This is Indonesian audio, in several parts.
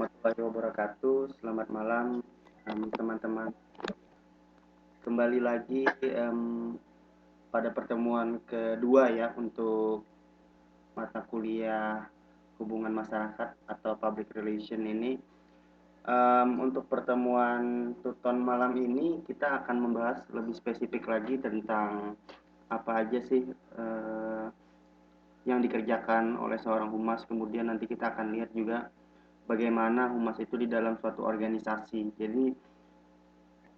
warahmatullahi wabarakatuh. Selamat malam, teman-teman. Kembali lagi pada pertemuan kedua ya untuk mata kuliah hubungan masyarakat atau public relation ini. Untuk pertemuan tuton malam ini kita akan membahas lebih spesifik lagi tentang apa aja sih yang dikerjakan oleh seorang humas. Kemudian nanti kita akan lihat juga bagaimana humas itu di dalam suatu organisasi. Jadi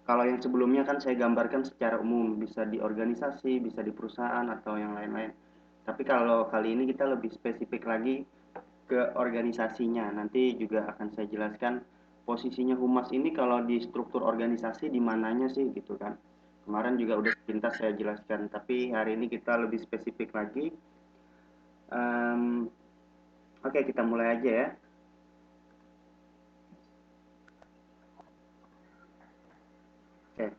kalau yang sebelumnya kan saya gambarkan secara umum, bisa di organisasi, bisa di perusahaan atau yang lain-lain. Tapi kalau kali ini kita lebih spesifik lagi ke organisasinya. Nanti juga akan saya jelaskan posisinya humas ini kalau di struktur organisasi di mananya sih gitu kan. Kemarin juga udah sepintas saya jelaskan, tapi hari ini kita lebih spesifik lagi. Oke, kita mulai aja ya. Oke.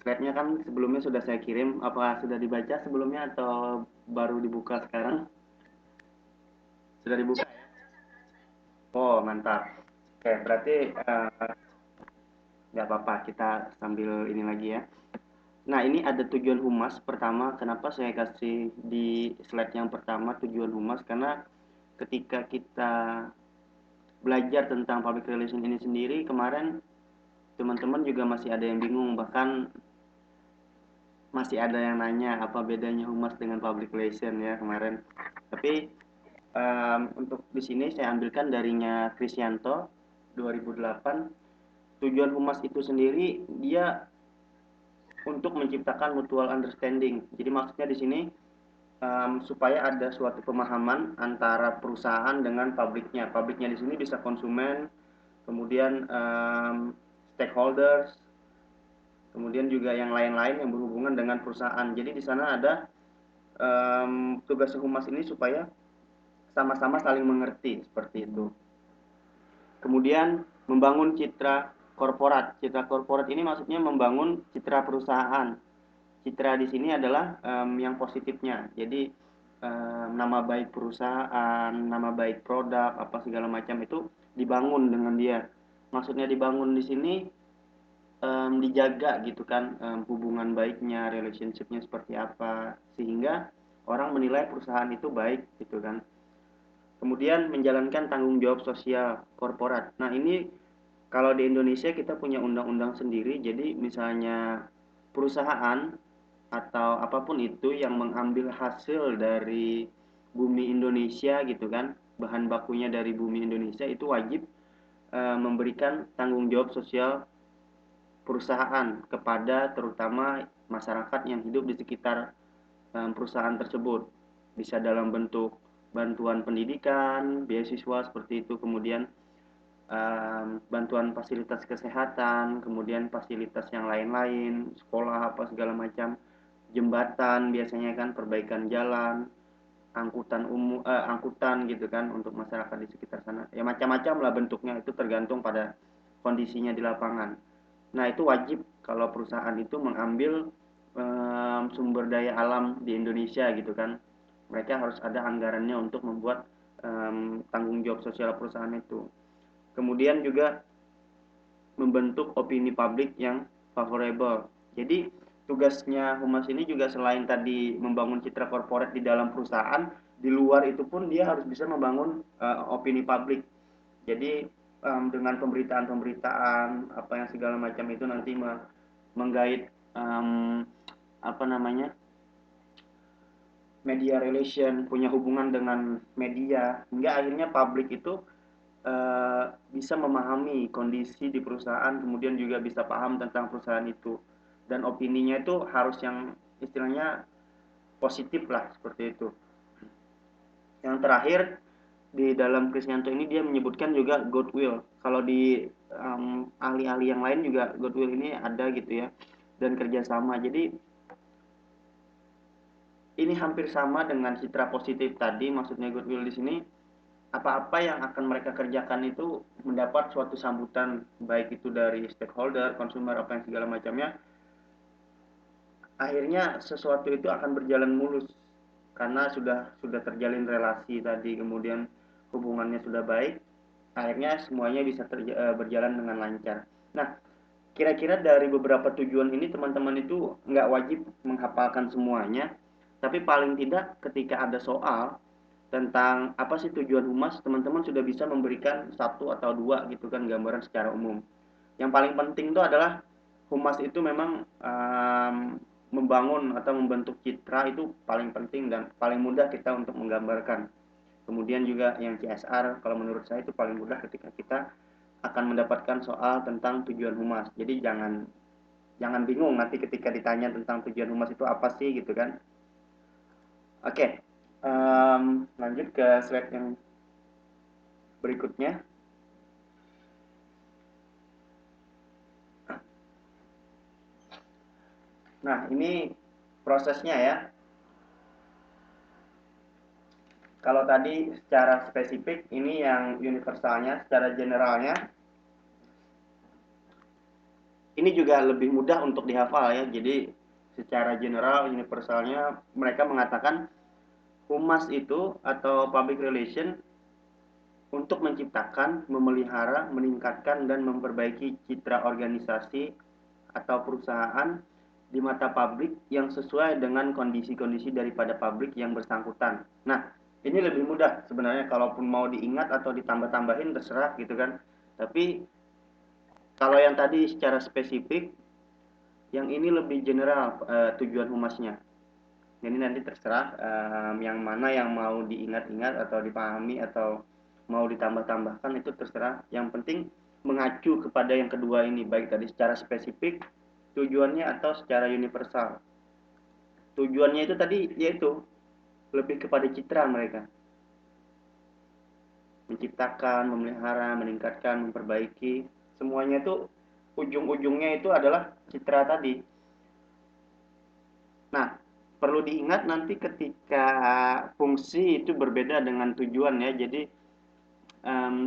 Slide-nya kan sebelumnya sudah saya kirim. Apa sudah dibaca sebelumnya atau baru dibuka sekarang? Sudah dibuka? Oh, mantap. Oke, berarti nggak apa-apa. Kita sambil ini lagi ya. Nah, ini ada tujuan humas. Pertama, kenapa saya kasih di slide yang pertama tujuan humas? Karena ketika kita belajar tentang public relation ini sendiri, kemarin teman-teman juga masih ada yang bingung. Bahkan masih ada yang nanya apa bedanya humas dengan public relation ya kemarin. Tapi untuk di sini saya ambilkan darinya Krisyanto 2008. Tujuan humas itu sendiri dia untuk menciptakan mutual understanding. Jadi maksudnya di sini supaya ada suatu pemahaman antara perusahaan dengan publiknya. Publiknya di sini bisa konsumen, kemudian stakeholders, kemudian juga yang lain-lain yang berhubungan dengan perusahaan. Jadi di sana ada tugas humas ini supaya sama-sama saling mengerti seperti itu. Kemudian membangun citra korporat. Citra korporat ini maksudnya membangun citra perusahaan. Citra di sini adalah yang positifnya. Jadi nama baik perusahaan, nama baik produk, apa segala macam itu dibangun dengan dia. Maksudnya dibangun di sini dijaga gitu kan hubungan baiknya, relationshipnya seperti apa, sehingga orang menilai perusahaan itu baik gitu kan. Kemudian menjalankan tanggung jawab sosial korporat. Nah ini kalau di Indonesia kita punya undang-undang sendiri, jadi misalnya perusahaan atau apapun itu yang mengambil hasil dari bumi Indonesia gitu kan, bahan bakunya dari bumi Indonesia itu wajib memberikan tanggung jawab sosial perusahaan kepada terutama masyarakat yang hidup di sekitar perusahaan tersebut. Bisa dalam bentuk bantuan pendidikan, beasiswa seperti itu, kemudian bantuan fasilitas kesehatan, kemudian fasilitas yang lain-lain, sekolah apa segala macam, jembatan biasanya kan, perbaikan jalan, angkutan umum, angkutan gitu kan untuk masyarakat di sekitar sana. Ya macam-macam lah bentuknya, itu tergantung pada kondisinya di lapangan. Nah itu wajib kalau perusahaan itu mengambil sumber daya alam di Indonesia gitu kan. Mereka harus ada anggarannya untuk membuat tanggung jawab sosial perusahaan itu. Kemudian juga membentuk opini publik yang favorable. Jadi tugasnya humas ini juga selain tadi membangun citra korporat di dalam perusahaan, di luar itu pun dia harus bisa membangun opini publik. Jadi dengan pemberitaan-pemberitaan apa yang segala macam itu nanti menggait apa namanya media relation, punya hubungan dengan media, hingga akhirnya publik itu bisa memahami kondisi di perusahaan, kemudian juga bisa paham tentang perusahaan itu, dan opininya itu harus yang istilahnya positif lah seperti itu. Yang terakhir di dalam Krisnyanto ini dia menyebutkan juga goodwill. Kalau di ahli-ahli yang lain juga goodwill ini ada gitu ya, dan kerjasama. Jadi ini hampir sama dengan citra positif tadi, maksudnya goodwill di sini apa-apa yang akan mereka kerjakan itu mendapat suatu sambutan, baik itu dari stakeholder, konsumer, apa yang segala macamnya. Akhirnya sesuatu itu akan berjalan mulus karena sudah terjalin relasi tadi, kemudian hubungannya sudah baik, akhirnya semuanya bisa berjalan dengan lancar. Nah, kira-kira dari beberapa tujuan ini teman-teman itu nggak wajib menghafalkan semuanya, tapi paling tidak ketika ada soal tentang apa sih tujuan humas, teman-teman sudah bisa memberikan satu atau dua gitu kan gambaran secara umum. Yang paling penting itu adalah humas itu memang membangun atau membentuk citra itu paling penting dan paling mudah kita untuk menggambarkan. Kemudian juga yang CSR kalau menurut saya itu paling mudah ketika kita akan mendapatkan soal tentang tujuan humas. Jadi jangan jangan bingung nanti ketika ditanya tentang tujuan humas itu apa sih gitu kan. Oke, lanjut ke slide yang berikutnya. Nah, ini prosesnya ya. Kalau tadi secara spesifik, ini yang universalnya, secara generalnya, ini juga lebih mudah untuk dihafal ya. Jadi secara general, universalnya, mereka mengatakan humas itu atau public relation untuk menciptakan, memelihara, meningkatkan, dan memperbaiki citra organisasi atau perusahaan di mata publik yang sesuai dengan kondisi-kondisi daripada publik yang bersangkutan. Nah, ini lebih mudah sebenarnya kalaupun mau diingat atau ditambah-tambahin terserah gitu kan. Tapi kalau yang tadi secara spesifik, yang ini lebih general tujuan humasnya. Jadi nanti terserah yang mana yang mau diingat-ingat atau dipahami atau mau ditambah-tambahkan itu terserah. Yang penting mengacu kepada yang kedua ini, baik tadi secara spesifik tujuannya atau secara universal. Tujuannya itu tadi yaitu lebih kepada citra mereka. Menciptakan, memelihara, meningkatkan, memperbaiki. Semuanya itu ujung-ujungnya itu adalah citra tadi. Nah, perlu diingat nanti ketika fungsi itu berbeda dengan tujuan ya. Jadi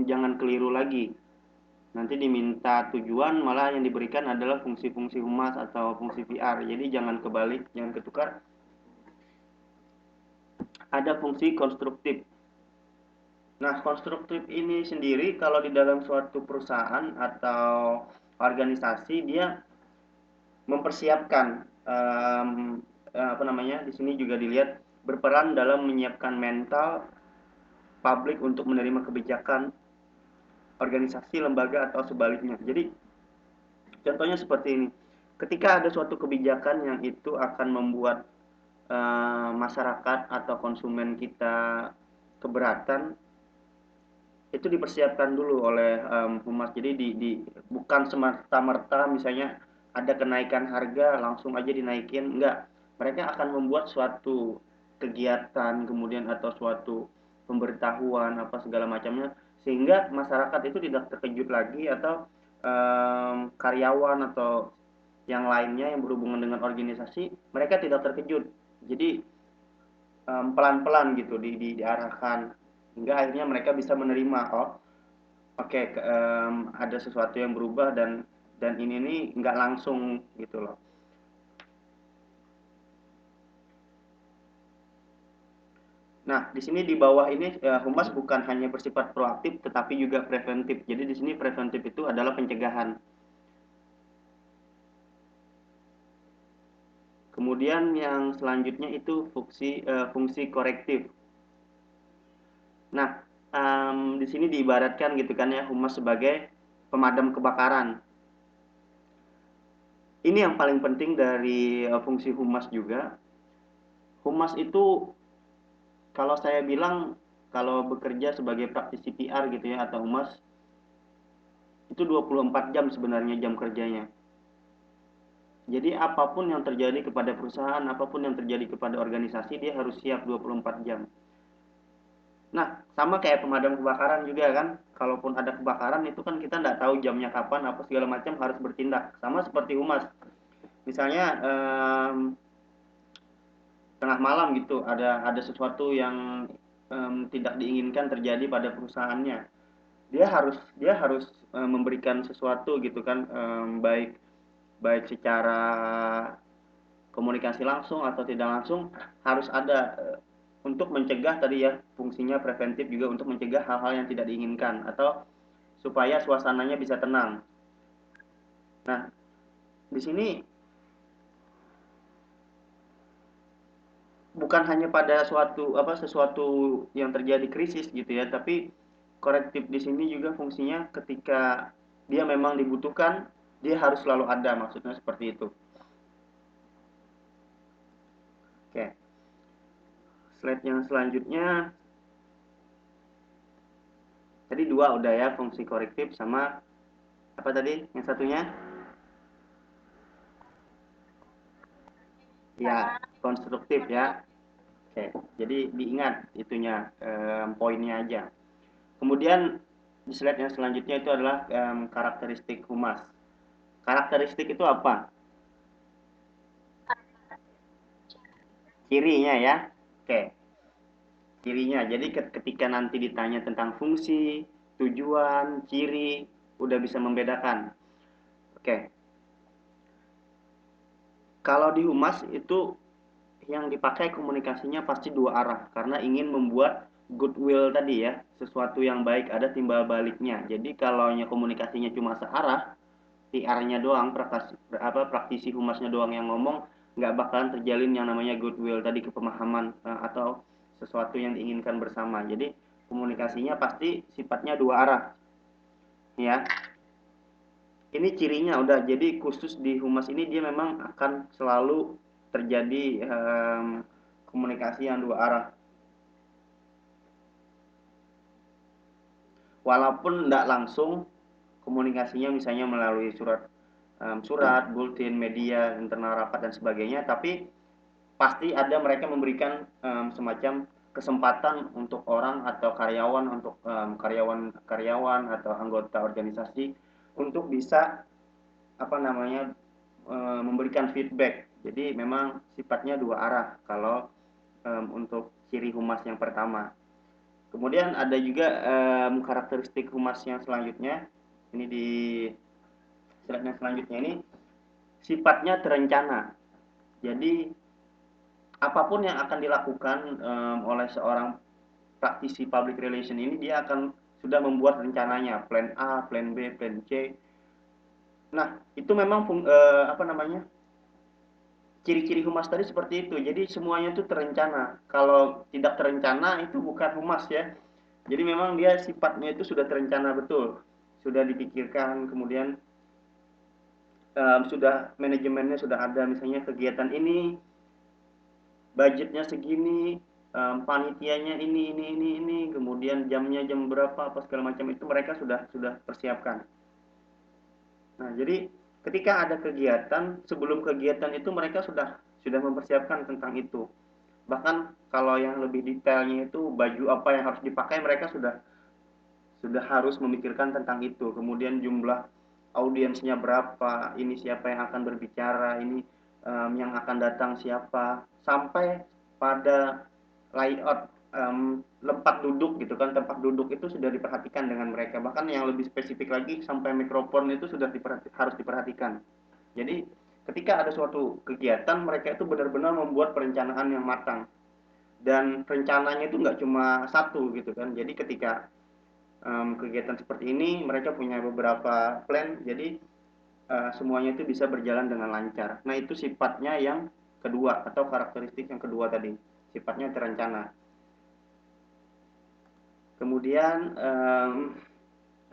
jangan keliru lagi. Nanti diminta tujuan malah yang diberikan adalah fungsi-fungsi humas atau fungsi VR. Jadi jangan kebalik, jangan ketukar. Ada fungsi konstruktif. Nah, konstruktif ini sendiri kalau di dalam suatu perusahaan atau organisasi dia mempersiapkan apa namanya? Di sini juga dilihat berperan dalam menyiapkan mental publik untuk menerima kebijakan organisasi, lembaga atau sebaliknya. Jadi contohnya seperti ini. Ketika ada suatu kebijakan yang itu akan membuat masyarakat atau konsumen kita keberatan, itu dipersiapkan dulu oleh humas. Jadi bukan semerta-merta misalnya ada kenaikan harga langsung aja dinaikin, enggak. Mereka akan membuat suatu kegiatan kemudian atau suatu pemberitahuan apa segala macamnya sehingga masyarakat itu tidak terkejut lagi atau karyawan atau yang lainnya yang berhubungan dengan organisasi mereka tidak terkejut. Jadi pelan-pelan gitu diarahkan hingga akhirnya mereka bisa menerima oh oke ada sesuatu yang berubah dan ini nih nggak langsung gitu loh. Nah, di sini di bawah ini humas bukan hanya bersifat proaktif tetapi juga preventif. Jadi di sini preventif itu adalah pencegahan. Kemudian yang selanjutnya itu fungsi korektif. Nah, di sini diibaratkan gitu kan ya humas sebagai pemadam kebakaran. Ini yang paling penting dari fungsi humas juga. Humas itu kalau saya bilang kalau bekerja sebagai praktisi PR gitu ya atau humas itu 24 jam sebenarnya jam kerjanya. Jadi apapun yang terjadi kepada perusahaan, apapun yang terjadi kepada organisasi dia harus siap 24 jam. Nah, sama kayak pemadam kebakaran juga kan. Kalaupun ada kebakaran itu kan kita nggak tahu jamnya kapan apa segala macam harus bertindak. Sama seperti humas. Misalnya tengah malam gitu ada sesuatu yang tidak diinginkan terjadi pada perusahaannya dia harus memberikan sesuatu gitu kan baik baik secara komunikasi langsung atau tidak langsung harus ada untuk mencegah tadi ya fungsinya preventif juga untuk mencegah hal-hal yang tidak diinginkan atau supaya suasananya bisa tenang. Nah, di sini bukan hanya pada sesuatu yang terjadi krisis gitu ya, tapi korektif di sini juga fungsinya ketika dia memang dibutuhkan, dia harus selalu ada, maksudnya seperti itu. Oke, slide yang selanjutnya, tadi dua udah ya, fungsi korektif sama apa tadi yang satunya? Ya, konstruktif ya. Oke, jadi diingat itunya, poinnya aja. Kemudian di slide yang selanjutnya itu adalah karakteristik humas. Karakteristik itu apa? Cirinya ya. Oke, cirinya. Jadi ketika nanti ditanya tentang fungsi, tujuan, ciri, udah bisa membedakan. Oke, kalau di humas itu yang dipakai komunikasinya pasti dua arah karena ingin membuat goodwill tadi ya, sesuatu yang baik ada timbal baliknya. Jadi kalau komunikasinya cuma searah, PR-nya doang, praktisi humasnya doang yang ngomong, nggak bakalan terjalin yang namanya goodwill tadi, kepemahaman atau sesuatu yang diinginkan bersama. Jadi komunikasinya pasti sifatnya dua arah, ya. Ini cirinya udah, jadi khusus di humas ini dia memang akan selalu terjadi komunikasi yang dua arah. Walaupun tidak langsung komunikasinya misalnya melalui surat, bulletin, media, internal rapat dan sebagainya, tapi pasti ada mereka memberikan semacam kesempatan untuk orang atau karyawan untuk karyawan atau anggota organisasi untuk bisa apa namanya memberikan feedback. Jadi memang sifatnya dua arah kalau untuk ciri humas yang pertama. Kemudian ada juga karakteristik humas yang selanjutnya. Ini di slide yang selanjutnya ini sifatnya terencana. Jadi apapun yang akan dilakukan oleh seorang praktisi public relation ini, dia akan sudah membuat rencananya, plan A, plan B, plan C. Nah, itu memang apa namanya? Ciri-ciri humas tadi seperti itu. Jadi semuanya itu terencana. Kalau tidak terencana itu bukan humas ya. Jadi memang dia sifatnya itu sudah terencana betul. Sudah dipikirkan, kemudian sudah manajemennya sudah ada, misalnya kegiatan ini budgetnya segini, panitianya ini, kemudian jamnya jam berapa, apa segala macam itu mereka sudah persiapkan. Nah, jadi ketika ada kegiatan, sebelum kegiatan itu mereka sudah mempersiapkan tentang itu. Bahkan kalau yang lebih detailnya itu baju apa yang harus dipakai, mereka sudah harus memikirkan tentang itu. Kemudian jumlah audiensnya berapa, ini siapa yang akan berbicara, ini yang akan datang siapa, sampai pada layout tempat duduk gitu kan, tempat duduk itu sudah diperhatikan dengan mereka. Bahkan yang lebih spesifik lagi sampai mikrofon itu sudah harus diperhatikan. Jadi ketika ada suatu kegiatan, mereka itu benar-benar membuat perencanaan yang matang, dan rencananya itu nggak cuma satu gitu kan. Jadi ketika kegiatan seperti ini mereka punya beberapa plan, jadi semuanya itu bisa berjalan dengan lancar. Nah, itu sifatnya yang kedua atau karakteristik yang kedua tadi, sifatnya terencana. Kemudian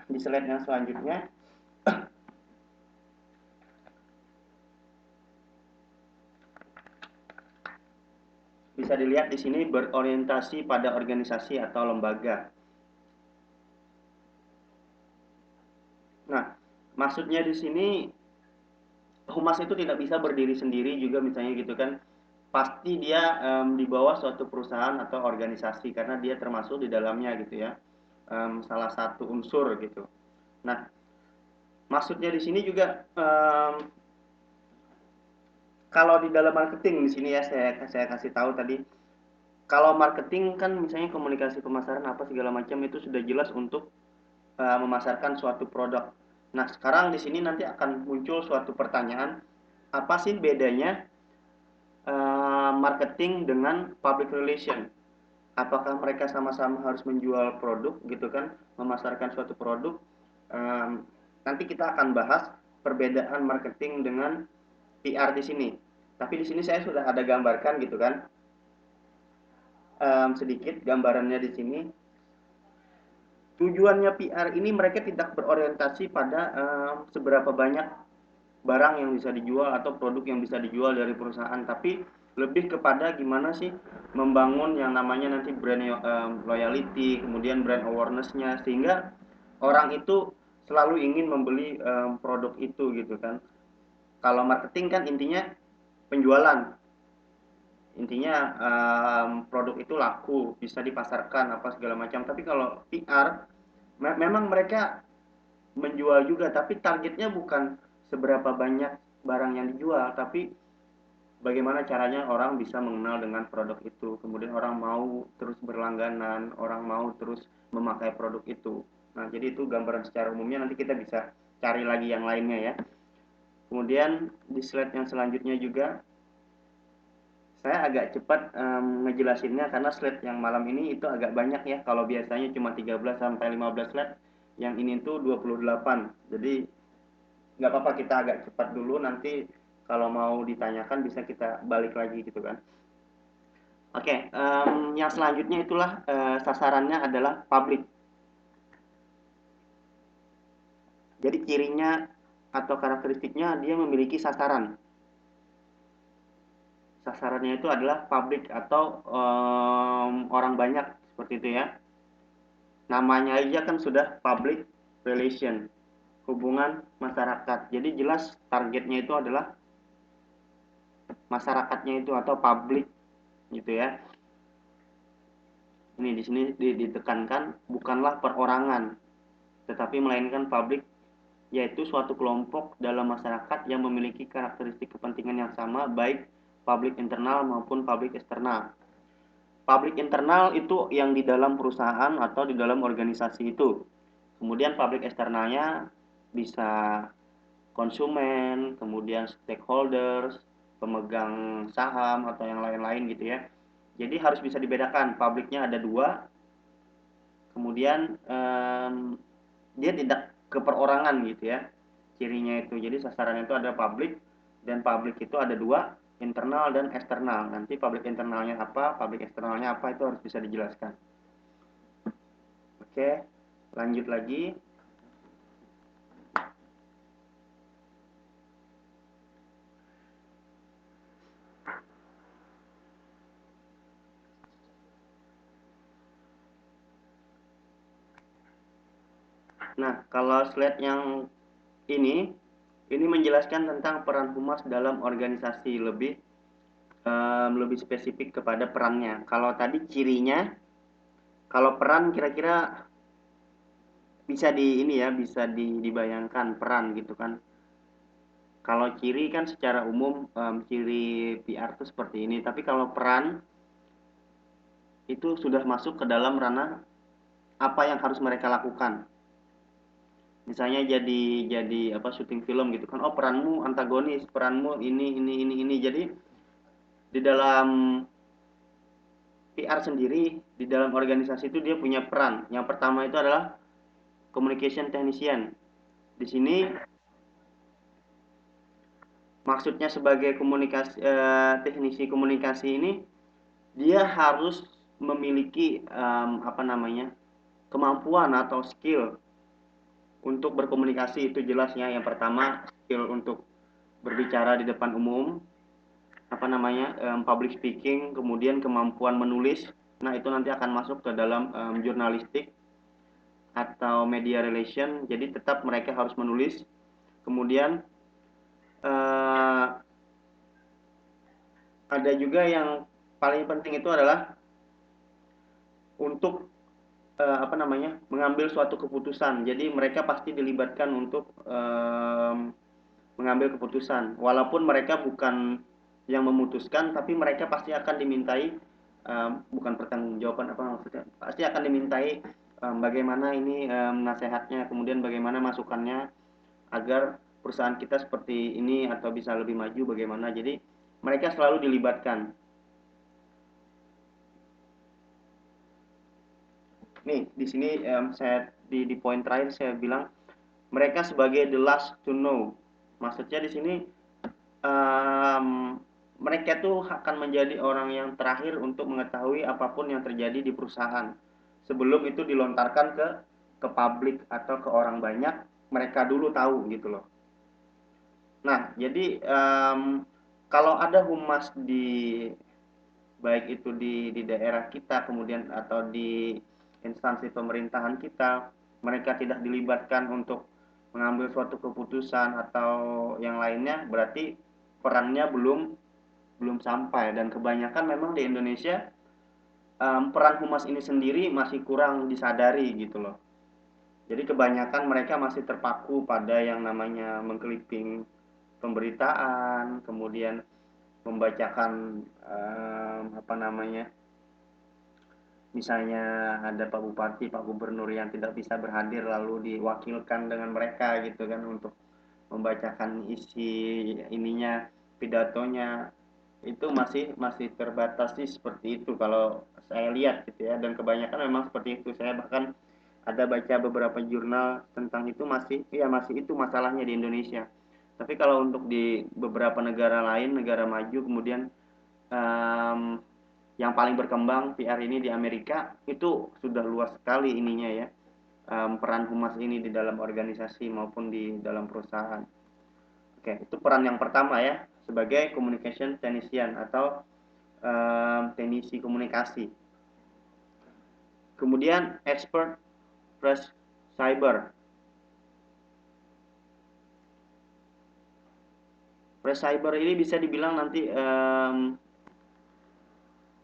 di slide yang selanjutnya bisa dilihat di sini berorientasi pada organisasi atau lembaga. Nah, maksudnya di sini humas itu tidak bisa berdiri sendiri juga, misalnya gitu kan. Pasti dia di bawah suatu perusahaan atau organisasi karena dia termasuk di dalamnya gitu ya, salah satu unsur gitu. Nah, maksudnya di sini juga kalau di dalam marketing di sini ya, saya kasih tahu tadi, kalau marketing kan misalnya komunikasi pemasaran apa segala macam itu sudah jelas untuk memasarkan suatu produk. Nah, sekarang di sini nanti akan muncul suatu pertanyaan, apa sih bedanya marketing dengan public relation? Apakah mereka sama-sama harus menjual produk gitu kan, memasarkan suatu produk, Nanti kita akan bahas perbedaan marketing dengan PR di sini. Tapi di sini saya sudah ada gambarkan gitu kan, sedikit gambarannya di sini. Tujuannya PR ini mereka tidak berorientasi pada seberapa banyak barang yang bisa dijual atau produk yang bisa dijual dari perusahaan, tapi lebih kepada gimana sih membangun yang namanya nanti brand loyalty, kemudian brand awareness-nya, sehingga orang itu selalu ingin membeli produk itu gitu kan. Kalau marketing kan intinya penjualan, intinya produk itu laku, bisa dipasarkan apa segala macam. Tapi kalau PR memang mereka menjual juga, tapi targetnya bukan seberapa banyak barang yang dijual, tapi bagaimana caranya orang bisa mengenal dengan produk itu, kemudian orang mau terus berlangganan, orang mau terus memakai produk itu. Nah, jadi itu gambaran secara umumnya, nanti kita bisa cari lagi yang lainnya ya. Kemudian di slide yang selanjutnya juga saya agak cepat ngejelasinnya karena slide yang malam ini itu agak banyak ya. Kalau biasanya cuma 13 sampai 15 slide, yang ini tuh 28. Jadi nggak apa-apa, kita agak cepat dulu, nanti kalau mau ditanyakan bisa kita balik lagi gitu kan. Oke, yang selanjutnya itulah sasarannya adalah publik. Jadi cirinya atau karakteristiknya dia memiliki sasaran. Sasarannya itu adalah publik atau orang banyak seperti itu ya. Namanya aja kan sudah public relation, hubungan masyarakat. Jadi jelas targetnya itu adalah masyarakatnya itu atau publik gitu ya. Ini di sini ditekankan bukanlah perorangan, tetapi melainkan publik, yaitu suatu kelompok dalam masyarakat yang memiliki karakteristik kepentingan yang sama, baik publik internal maupun publik eksternal. Publik internal itu yang di dalam perusahaan atau di dalam organisasi itu. Kemudian publik eksternalnya bisa konsumen, kemudian stakeholders, pemegang saham atau yang lain-lain gitu ya. Jadi harus bisa dibedakan, publiknya ada dua, kemudian dia tidak keperorangan gitu ya cirinya itu. Jadi sasarannya itu ada publik, dan publik itu ada dua, internal dan eksternal. Nanti publik internalnya apa, publik eksternalnya apa, itu harus bisa dijelaskan. Oke, lanjut lagi. Nah, kalau slide yang ini menjelaskan tentang peran humas dalam organisasi, lebih spesifik kepada perannya. Kalau tadi cirinya, kalau peran kira-kira bisa bisa dibayangkan peran gitu kan. Kalau ciri kan secara umum ciri PR itu seperti ini, tapi kalau peran itu sudah masuk ke dalam ranah apa yang harus mereka lakukan. Misalnya jadi apa, syuting film gitu kan, oh peranmu antagonis, peranmu ini. Jadi di dalam PR sendiri, di dalam organisasi itu dia punya peran. Yang pertama itu adalah communication technician. Di sini maksudnya sebagai teknisi komunikasi ini, dia harus memiliki kemampuan atau skill untuk berkomunikasi. Itu jelasnya. Yang pertama skill untuk berbicara di depan umum, public speaking, kemudian kemampuan menulis. Nah, itu nanti akan masuk ke dalam jurnalistik atau media relation. Jadi tetap mereka harus menulis. Kemudian ada juga yang paling penting itu adalah untuk mengambil suatu keputusan. Jadi mereka pasti dilibatkan untuk mengambil keputusan. Walaupun mereka bukan yang memutuskan, tapi mereka pasti akan dimintai bukan pertanggungjawaban apa maksudnya, pasti akan dimintai bagaimana ini nasihatnya, kemudian bagaimana masukannya agar perusahaan kita seperti ini atau bisa lebih maju bagaimana. Jadi mereka selalu dilibatkan. Nih di sini saya di poin terakhir saya bilang mereka sebagai the last to know. Maksudnya di sini mereka tuh akan menjadi orang yang terakhir untuk mengetahui apapun yang terjadi di perusahaan. Sebelum itu dilontarkan ke publik atau ke orang banyak, mereka dulu tahu gitu loh. Nah, jadi kalau ada humas di baik itu di daerah kita kemudian atau di instansi pemerintahan kita, mereka tidak dilibatkan untuk mengambil suatu keputusan atau yang lainnya, berarti perannya belum sampai. Dan kebanyakan memang di Indonesia peran humas ini sendiri masih kurang disadari gitu loh. Jadi kebanyakan mereka masih terpaku pada yang namanya mengkliping pemberitaan, kemudian membacakan apa namanya, misalnya ada Pak Bupati, Pak Gubernur yang tidak bisa berhadir lalu diwakilkan dengan mereka gitu kan untuk membacakan isi ininya, pidatonya. Itu masih masih terbatas sih seperti itu kalau saya lihat gitu ya, dan kebanyakan memang seperti itu. Saya bahkan ada baca beberapa jurnal tentang itu, masih ya masih itu masalahnya di Indonesia. Tapi kalau untuk di beberapa negara lain, negara maju, kemudian um, yang paling berkembang PR ini di Amerika, itu sudah luas sekali ininya ya, peran humas ini di dalam organisasi maupun di dalam perusahaan. Oke, itu peran yang pertama ya, sebagai communication technician atau teknisi komunikasi. Kemudian expert press cyber. Press cyber ini bisa dibilang nanti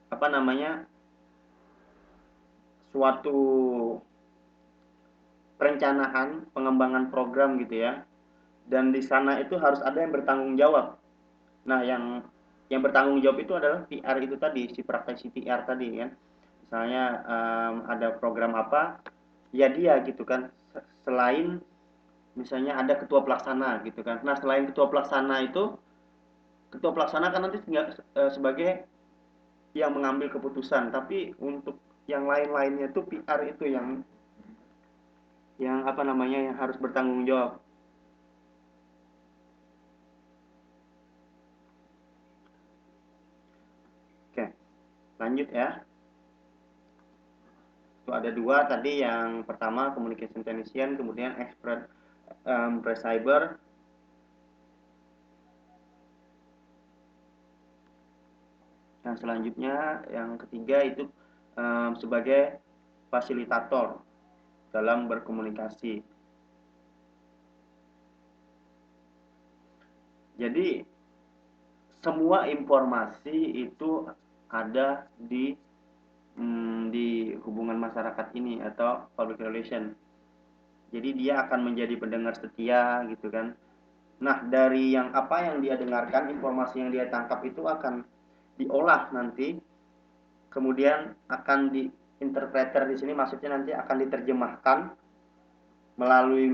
apa namanya, suatu perencanaan pengembangan program gitu ya, dan di sana itu harus ada yang bertanggung jawab. Nah, yang bertanggung jawab itu adalah PR itu tadi, si praktisi PR tadi kan. Misalnya ada program apa, ya dia gitu kan. Selain misalnya ada ketua pelaksana gitu kan. Nah, selain ketua pelaksana itu, ketua pelaksana kan nanti sebagai yang mengambil keputusan, tapi untuk yang lain-lainnya itu PR itu yang apa namanya, yang harus bertanggung jawab. Oke, lanjut ya. Itu ada dua tadi, yang pertama communication technician, kemudian expert press cyber. Yang selanjutnya yang ketiga itu sebagai fasilitator dalam berkomunikasi. Jadi semua informasi itu ada di hubungan masyarakat ini atau public relation. Jadi dia akan menjadi pendengar setia gitu kan. Nah, dari yang apa yang dia dengarkan, informasi yang dia tangkap itu akan diolah nanti, kemudian akan diinterpreter di sini, maksudnya nanti akan diterjemahkan melalui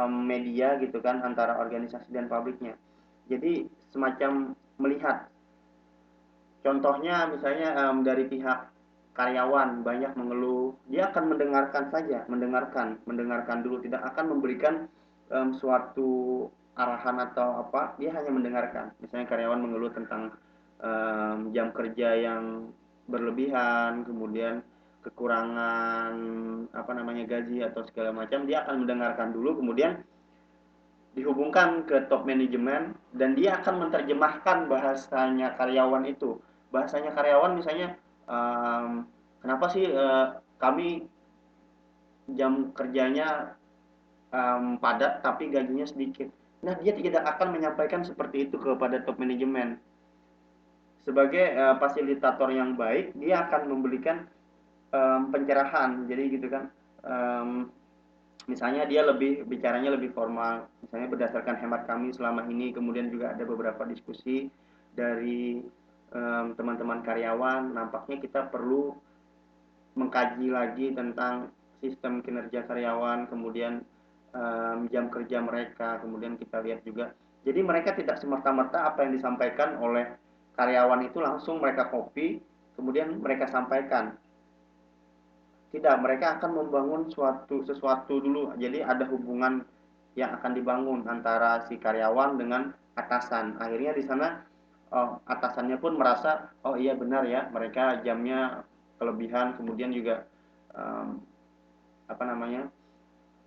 media gitu kan, antara organisasi dan publiknya. Jadi semacam melihat, contohnya misalnya dari pihak karyawan banyak mengeluh, dia akan mendengarkan saja, mendengarkan dulu, tidak akan memberikan suatu arahan atau apa, dia hanya mendengarkan. Misalnya karyawan mengeluh tentang jam kerja yang berlebihan, kemudian kekurangan apa namanya gaji atau segala macam, dia akan mendengarkan dulu, kemudian dihubungkan ke top manajemen, dan dia akan menerjemahkan bahasanya karyawan itu. Bahasanya karyawan misalnya, kenapa sih kami jam kerjanya padat tapi gajinya sedikit. Nah, dia tidak akan menyampaikan seperti itu kepada top manajemen. Sebagai fasilitator yang baik, dia akan memberikan pencerahan. Jadi gitu kan, misalnya dia bicaranya lebih formal, misalnya berdasarkan hemat kami selama ini, kemudian juga ada beberapa diskusi dari teman-teman karyawan, nampaknya kita perlu mengkaji lagi tentang sistem kinerja karyawan, kemudian jam kerja mereka, kemudian kita lihat juga. Jadi mereka tidak semerta-merta apa yang disampaikan oleh karyawan itu langsung mereka copy, kemudian mereka sampaikan. Tidak, mereka akan membangun sesuatu dulu. Jadi ada hubungan yang akan dibangun antara si karyawan dengan atasan. Akhirnya di sana atasannya pun merasa, oh iya benar ya, mereka jamnya kelebihan, kemudian juga um, apa namanya,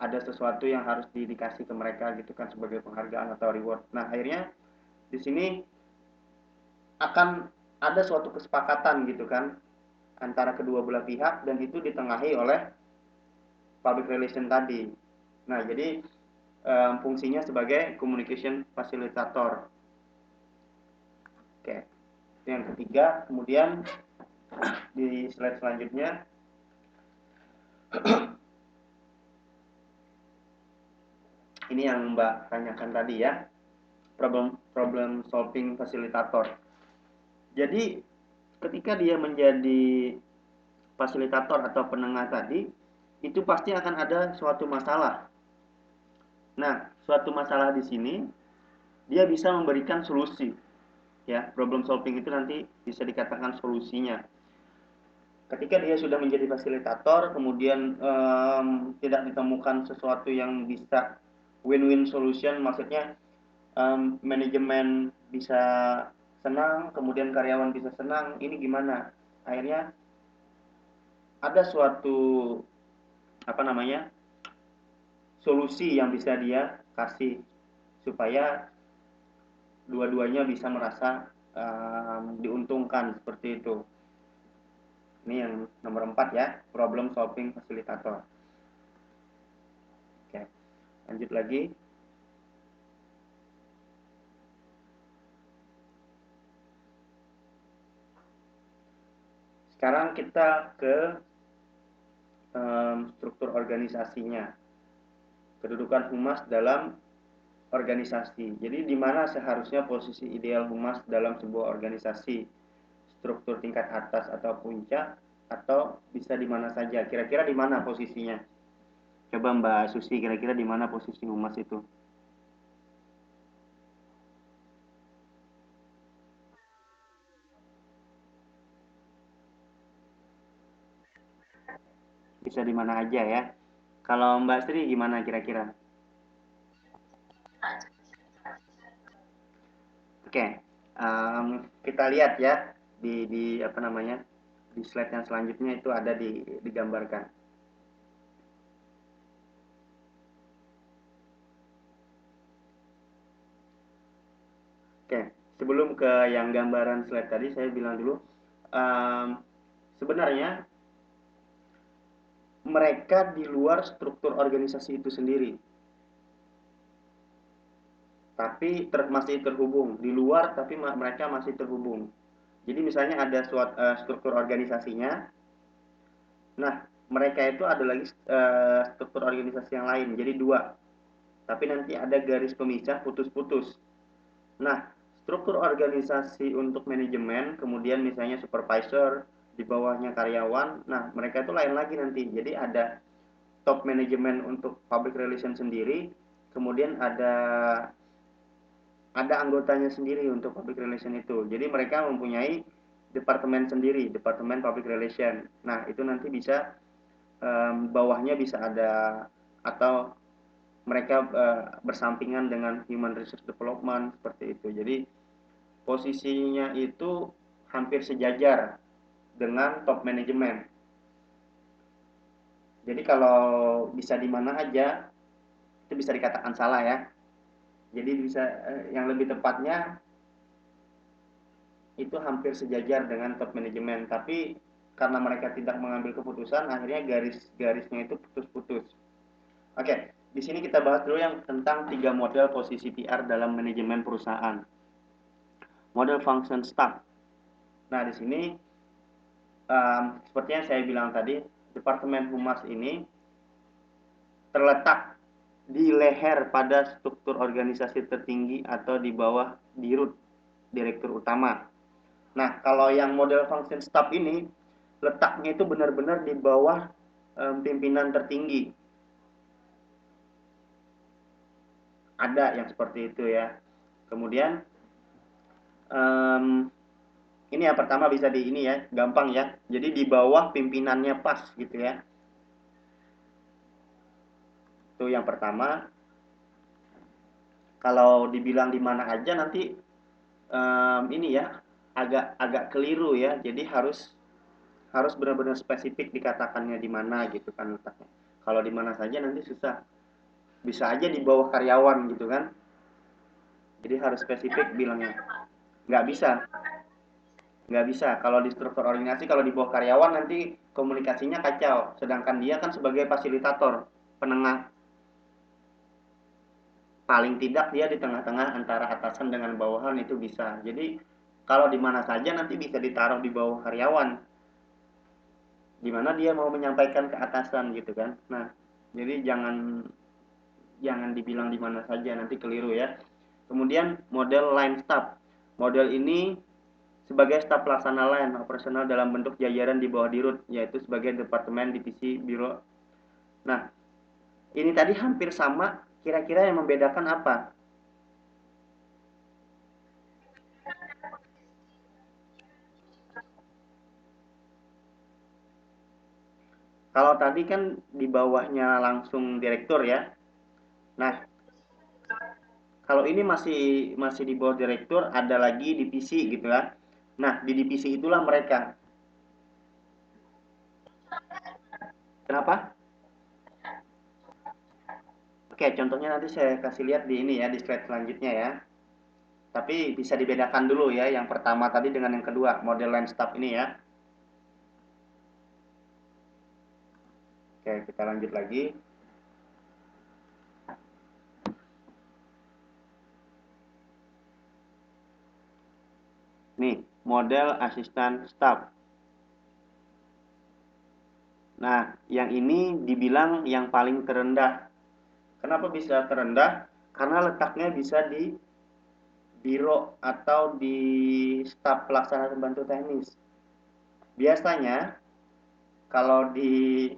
ada sesuatu yang harus dikasih ke mereka gitu kan sebagai penghargaan atau reward. Nah akhirnya di sini akan ada suatu kesepakatan gitu kan antara kedua belah pihak, dan itu ditengahi oleh public relation tadi. Nah, jadi fungsinya sebagai communication facilitator. Oke. Yang ketiga, kemudian di slide selanjutnya ini yang Mbak tanyakan tadi ya, problem solving facilitator. Jadi ketika dia menjadi fasilitator atau penengah tadi, itu pasti akan ada suatu masalah. Nah, suatu masalah di sini dia bisa memberikan solusi. Ya, problem solving itu nanti bisa dikatakan solusinya. Ketika dia sudah menjadi fasilitator, kemudian tidak ditemukan sesuatu yang bisa win-win solution, maksudnya manajemen bisa senang, kemudian karyawan bisa senang, ini gimana? Akhirnya ada suatu apa namanya, solusi yang bisa dia kasih supaya dua-duanya bisa merasa diuntungkan seperti itu. Ini yang nomor 4 ya, problem solving facilitator. Oke, lanjut lagi. Sekarang kita ke struktur organisasinya. Kedudukan humas dalam organisasi. Jadi di mana seharusnya posisi ideal humas dalam sebuah organisasi? Struktur tingkat atas atau puncak, atau bisa di mana saja? Kira-kira di mana posisinya? Coba Mbak Susi, kira-kira di mana posisi humas itu? Bisa di mana aja ya. Kalau Mbak Sri gimana kira-kira? Oke, kita lihat ya di apa namanya, di slide yang selanjutnya itu ada digambarkan. Oke, sebelum ke yang gambaran slide tadi, saya bilang dulu, um, sebenarnya mereka di luar struktur organisasi itu sendiri, tapi masih terhubung di luar, tapi mereka masih terhubung. Jadi misalnya ada suatu struktur organisasinya, nah mereka itu ada lagi struktur organisasi yang lain, jadi dua, tapi nanti ada garis pemisah putus-putus. Nah, struktur organisasi untuk manajemen, kemudian misalnya supervisor, di bawahnya karyawan, nah mereka itu lain lagi nanti. Jadi ada top manajemen untuk public relation sendiri, kemudian ada anggotanya sendiri untuk public relation itu. Jadi mereka mempunyai departemen sendiri, departemen public relation. Nah, itu nanti bisa bawahnya bisa ada, atau mereka bersampingan dengan human resource development seperti itu. Jadi posisinya itu hampir sejajar dengan top manajemen. Jadi kalau bisa di mana aja itu bisa dikatakan salah ya. Jadi bisa yang lebih tepatnya itu hampir sejajar dengan top manajemen, tapi karena mereka tidak mengambil keputusan, akhirnya garis-garisnya itu putus-putus. Oke, di sini kita bahas dulu yang tentang 3 model posisi PR dalam manajemen perusahaan. Model function staff. Nah, di sini seperti yang saya bilang tadi, Departemen Humas ini terletak di leher pada struktur organisasi tertinggi atau di bawah dirut direktur utama. Nah, kalau yang model function staff ini letaknya itu benar-benar di bawah pimpinan tertinggi. Ada yang seperti itu ya. Kemudian ini yang pertama bisa di ini ya, gampang ya. Jadi di bawah pimpinannya pas gitu ya. Itu yang pertama. Kalau dibilang di mana aja nanti ini ya agak keliru ya. Jadi harus harus benar-benar spesifik dikatakannya di mana gitu kan letaknya. Kalau di mana saja nanti susah. Bisa aja di bawah karyawan gitu kan. Jadi harus spesifik bilangnya. Nggak bisa, nggak bisa. Kalau di struktur organisasi, kalau di bawah karyawan nanti komunikasinya kacau. Sedangkan dia kan sebagai fasilitator, penengah. Paling tidak dia di tengah-tengah antara atasan dengan bawahan itu bisa. Jadi kalau di mana saja nanti bisa ditaruh di bawah karyawan. Di mana dia mau menyampaikan ke atasan gitu kan. Nah, jadi jangan jangan dibilang di mana saja nanti keliru ya. Kemudian model line staff. Model ini sebagai staf pelaksana line operasional dalam bentuk jajaran di bawah dirut, yaitu sebagai departemen, divisi, biro. Nah, ini tadi hampir sama, kira-kira yang membedakan apa? Kalau tadi kan di bawahnya langsung direktur ya. Nah, kalau ini masih masih di bawah direktur, ada lagi divisi gitu ya. Nah, di divisi itulah mereka. Kenapa? Oke, contohnya nanti saya kasih lihat di ini ya, di slide selanjutnya ya. Tapi bisa dibedakan dulu ya, yang pertama tadi dengan yang kedua, model line staff ini ya. Oke, kita lanjut lagi. Nih, model asisten staff. Nah, yang ini dibilang yang paling terendah. Kenapa bisa terendah? Karena letaknya bisa di biro atau di staf pelaksana pembantu teknis. Biasanya kalau di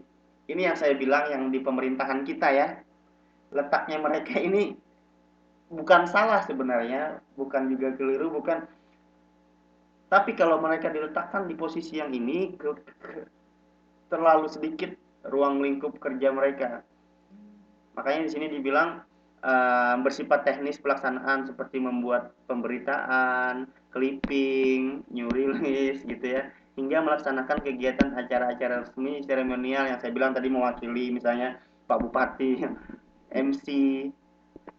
ini yang saya bilang yang di pemerintahan kita ya, letaknya mereka ini bukan salah sebenarnya, bukan juga keliru, bukan. Tapi kalau mereka diletakkan di posisi yang ini, terlalu sedikit ruang lingkup kerja mereka. Makanya di sini dibilang bersifat teknis pelaksanaan seperti membuat pemberitaan, clipping, new release gitu ya, hingga melaksanakan kegiatan acara-acara resmi seremonial yang saya bilang tadi mewakili misalnya Pak Bupati, MC,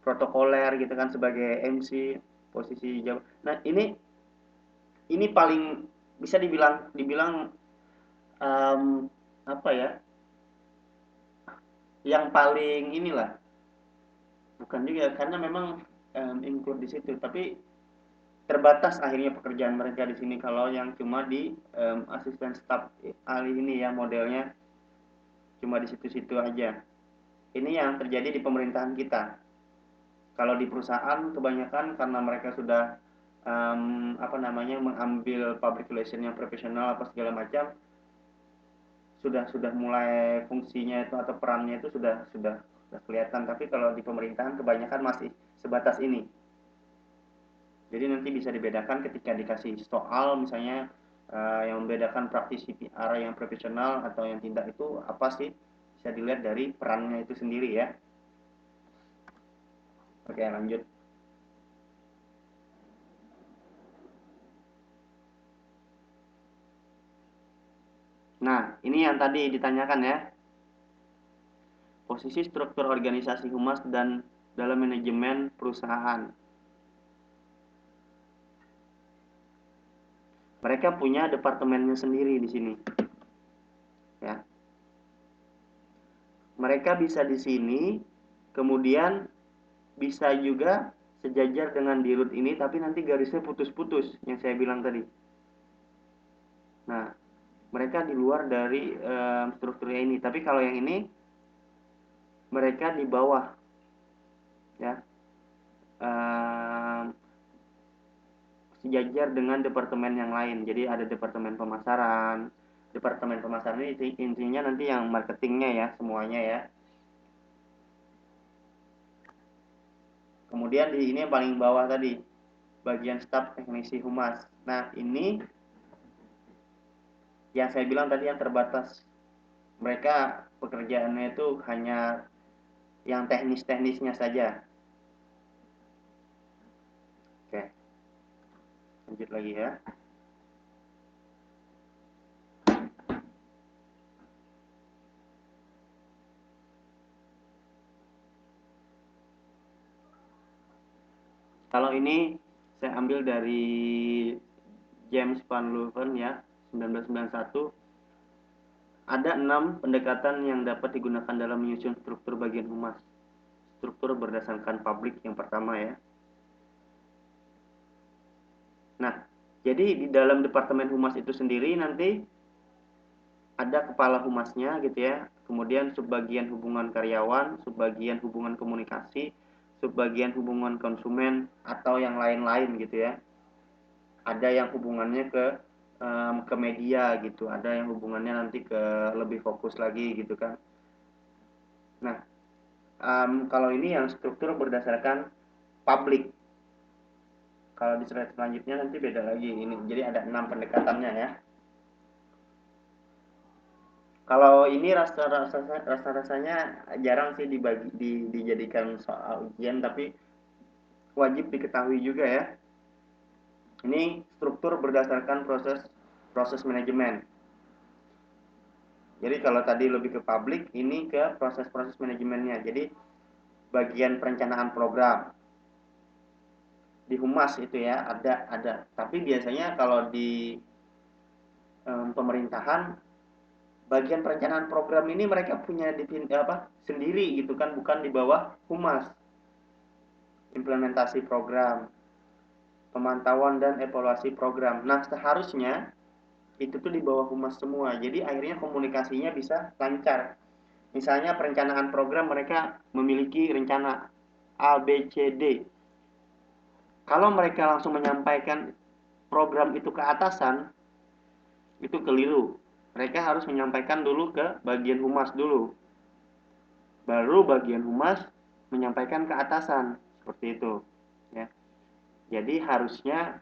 protokoler gitu kan sebagai MC posisi jawab. Nah, ini paling bisa dibilang apa ya? Yang paling inilah bukan juga karena memang include di situ tapi terbatas akhirnya pekerjaan mereka di sini kalau yang cuma di asisten staf ahli ini ya modelnya cuma di situ-situ aja. Ini yang terjadi di pemerintahan kita. Kalau di perusahaan kebanyakan karena mereka sudah apa namanya mengambil public relation yang profesional apa segala macam sudah mulai fungsinya itu atau perannya itu sudah kelihatan. Tapi kalau di pemerintahan kebanyakan masih sebatas ini. Jadi nanti bisa dibedakan ketika dikasih soal misalnya yang membedakan praktisi PR yang profesional atau yang tidak itu apa sih? Bisa dilihat dari perannya itu sendiri ya. Oke, lanjut. Nah, ini yang tadi ditanyakan ya. Posisi struktur organisasi humas dan dalam manajemen perusahaan. Mereka punya departemennya sendiri di sini. Ya. Mereka bisa di sini, kemudian bisa juga sejajar dengan dirut ini, tapi nanti garisnya putus-putus yang saya bilang tadi. Nah, mereka di luar dari strukturnya ini. Tapi kalau yang ini, mereka di bawah, ya, um, sejajar dengan departemen yang lain. Jadi ada departemen pemasaran. Departemen pemasaran ini intinya nanti yang marketingnya ya, semuanya ya. Kemudian di ini yang paling bawah tadi, bagian staf teknisi humas. Nah, ini yang saya bilang tadi yang terbatas. Mereka pekerjaannya itu hanya yang teknis-teknisnya saja. Oke, lanjut lagi ya. Kalau ini saya ambil dari James Van Leeuwen ya, 1991. Ada 6 pendekatan yang dapat digunakan dalam menyusun struktur bagian humas. Struktur berdasarkan publik yang pertama ya. Nah, jadi di dalam departemen humas itu sendiri nanti ada kepala humasnya gitu ya, kemudian subbagian hubungan karyawan, subbagian hubungan komunikasi, subbagian hubungan konsumen atau yang lain-lain gitu ya. Ada yang hubungannya ke media gitu, ada yang hubungannya nanti ke lebih fokus lagi gitu kan. Nah, kalau ini yang struktur berdasarkan publik. Kalau di slide selanjutnya nanti beda lagi ini. Jadi ada 6 pendekatannya ya. Kalau ini rasa-rasanya jarang sih dijadikan soal ujian, tapi wajib diketahui juga ya. Ini struktur berdasarkan proses manajemen. Jadi kalau tadi lebih ke publik, ini ke proses-proses manajemennya. Jadi bagian perencanaan program di humas itu ya ada. Tapi biasanya kalau di pemerintahan bagian perencanaan program ini mereka punya sendiri gitu kan, bukan di bawah humas. Implementasi program, pemantauan dan evaluasi program. Nah, seharusnya itu tuh di bawah humas semua. Jadi akhirnya komunikasinya bisa lancar. Misalnya perencanaan program mereka memiliki rencana A, B, C, D. Kalau mereka langsung menyampaikan program itu ke atasan, itu keliru. Mereka harus menyampaikan dulu ke bagian humas dulu. Baru bagian humas menyampaikan ke atasan. Seperti itu. Ya. Jadi harusnya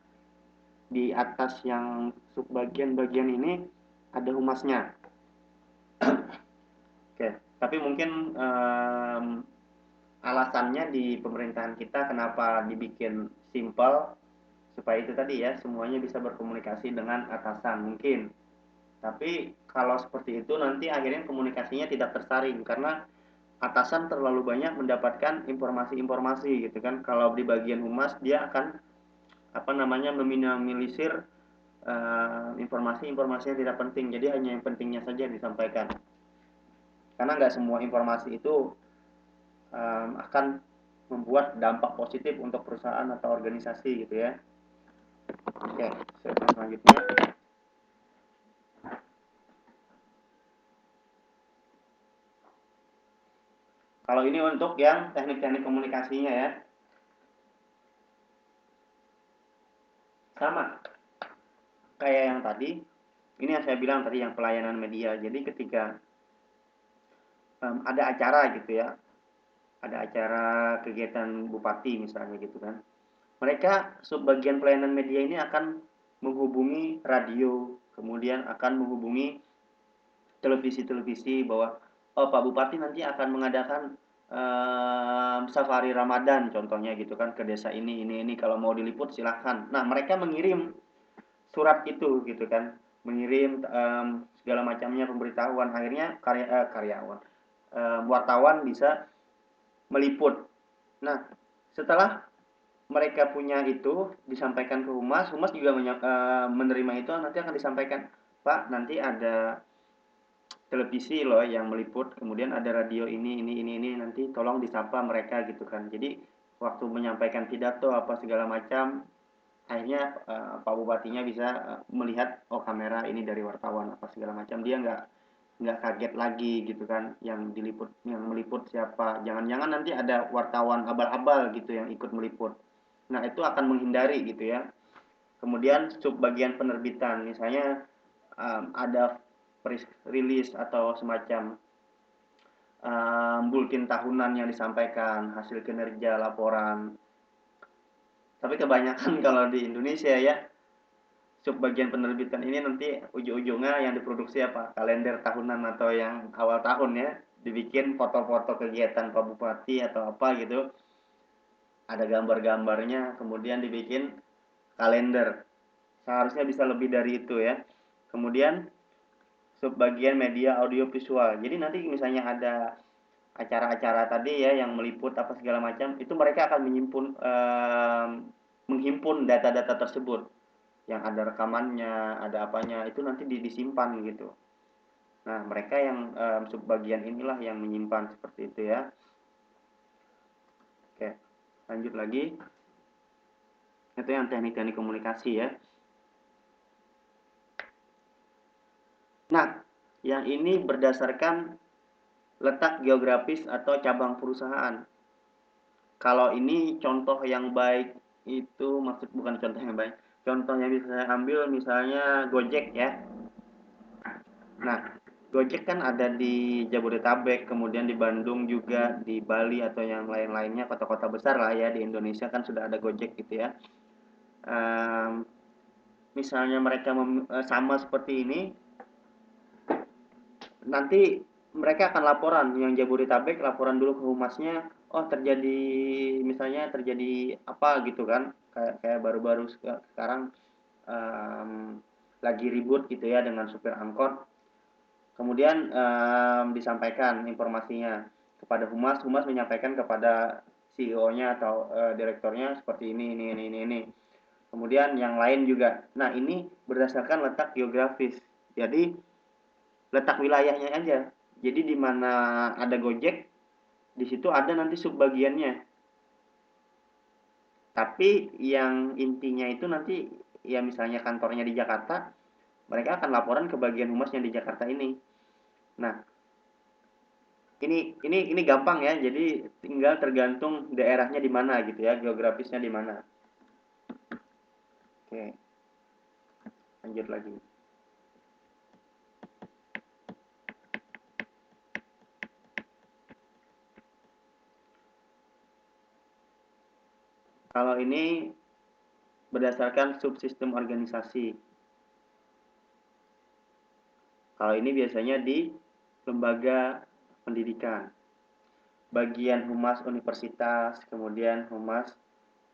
di atas yang subbagian-bagian ini ada humasnya. Oke, tapi mungkin alasannya di pemerintahan kita kenapa dibikin simple supaya itu tadi ya semuanya bisa berkomunikasi dengan atasan mungkin. Tapi kalau seperti itu nanti akhirnya komunikasinya tidak tersaring karena atasan terlalu banyak mendapatkan informasi-informasi gitu kan. Kalau di bagian humas dia akan meminimalisir informasi-informasi yang tidak penting. Jadi hanya yang pentingnya saja disampaikan. Karena nggak semua informasi itu akan membuat dampak positif untuk perusahaan atau organisasi gitu ya. Oke, selanjutnya. Kalau ini untuk yang teknik-teknik komunikasinya ya. Sama kayak yang tadi, ini yang saya bilang tadi yang pelayanan media. Jadi ketika ada acara gitu ya, ada acara kegiatan bupati misalnya gitu kan. Mereka subbagian pelayanan media ini akan menghubungi radio, kemudian akan menghubungi televisi-televisi bahwa Pak Bupati nanti akan mengadakan safari Ramadan contohnya gitu kan ke desa ini kalau mau diliput silahkan. Nah mereka mengirim surat itu gitu kan, mengirim segala macamnya pemberitahuan, akhirnya karyawan wartawan bisa meliput. Nah setelah mereka punya itu disampaikan ke humas, humas juga menerima itu, nanti akan disampaikan Pak nanti ada televisi loh yang meliput, kemudian ada radio ini nanti tolong disapa mereka gitu kan. Jadi waktu menyampaikan pidato apa segala macam, akhirnya Pak Bupatinya bisa melihat oh kamera ini dari wartawan apa segala macam, dia nggak kaget lagi gitu kan yang meliput siapa, jangan-jangan nanti ada wartawan abal-abal gitu yang ikut meliput. Nah itu akan menghindari gitu ya. Kemudian sub bagian penerbitan misalnya ada press release atau semacam bulletin tahunan yang disampaikan hasil kinerja laporan. Tapi kebanyakan kalau di Indonesia ya sub bagian penerbitan ini nanti ujung-ujungnya yang diproduksi apa kalender tahunan atau yang awal tahun ya. dibikin foto-foto kegiatan Pak Bupati atau apa gitu, ada gambar-gambarnya, kemudian dibikin kalender. Seharusnya bisa lebih dari itu ya. Kemudian subbagian media audio visual. Jadi nanti misalnya ada acara-acara tadi ya yang meliput apa segala macam, itu mereka akan menghimpun data-data tersebut yang ada rekamannya, ada apanya, itu nanti disimpan gitu. Nah, mereka yang subbagian inilah yang menyimpan seperti itu ya. Oke, lanjut lagi. Itu yang teknik-teknik komunikasi ya. Nah, yang ini berdasarkan letak geografis atau cabang perusahaan. Kalau ini contoh yang baik itu maksud bukan contoh yang baik. Contoh yang bisa saya ambil misalnya Gojek ya. Nah, Gojek kan ada di Jabodetabek, kemudian di Bandung juga, di Bali atau yang lain-lainnya, kota-kota besar lah ya di Indonesia kan sudah ada Gojek gitu ya. Misalnya mereka sama seperti ini, nanti mereka akan laporan yang Jabodetabek, laporan dulu ke humasnya, oh terjadi misalnya terjadi apa gitu kan, kayak baru-baru sekarang lagi ribut gitu ya dengan supir angkot. Kemudian disampaikan informasinya kepada humas, humas menyampaikan kepada CEO-nya atau direkturnya seperti ini. Kemudian yang lain juga. Nah, ini berdasarkan letak geografis. Jadi letak wilayahnya aja. Jadi di mana ada Gojek, di situ ada nanti subbagiannya. Tapi yang intinya itu nanti ya misalnya kantornya di Jakarta, mereka akan laporan ke bagian humas yang di Jakarta ini. Nah, ini gampang ya. Jadi tinggal tergantung daerahnya di mana gitu ya, geografisnya di mana. Oke, lanjut lagi. Kalau ini berdasarkan subsistem organisasi. Kalau ini biasanya di lembaga pendidikan. Bagian humas universitas, kemudian humas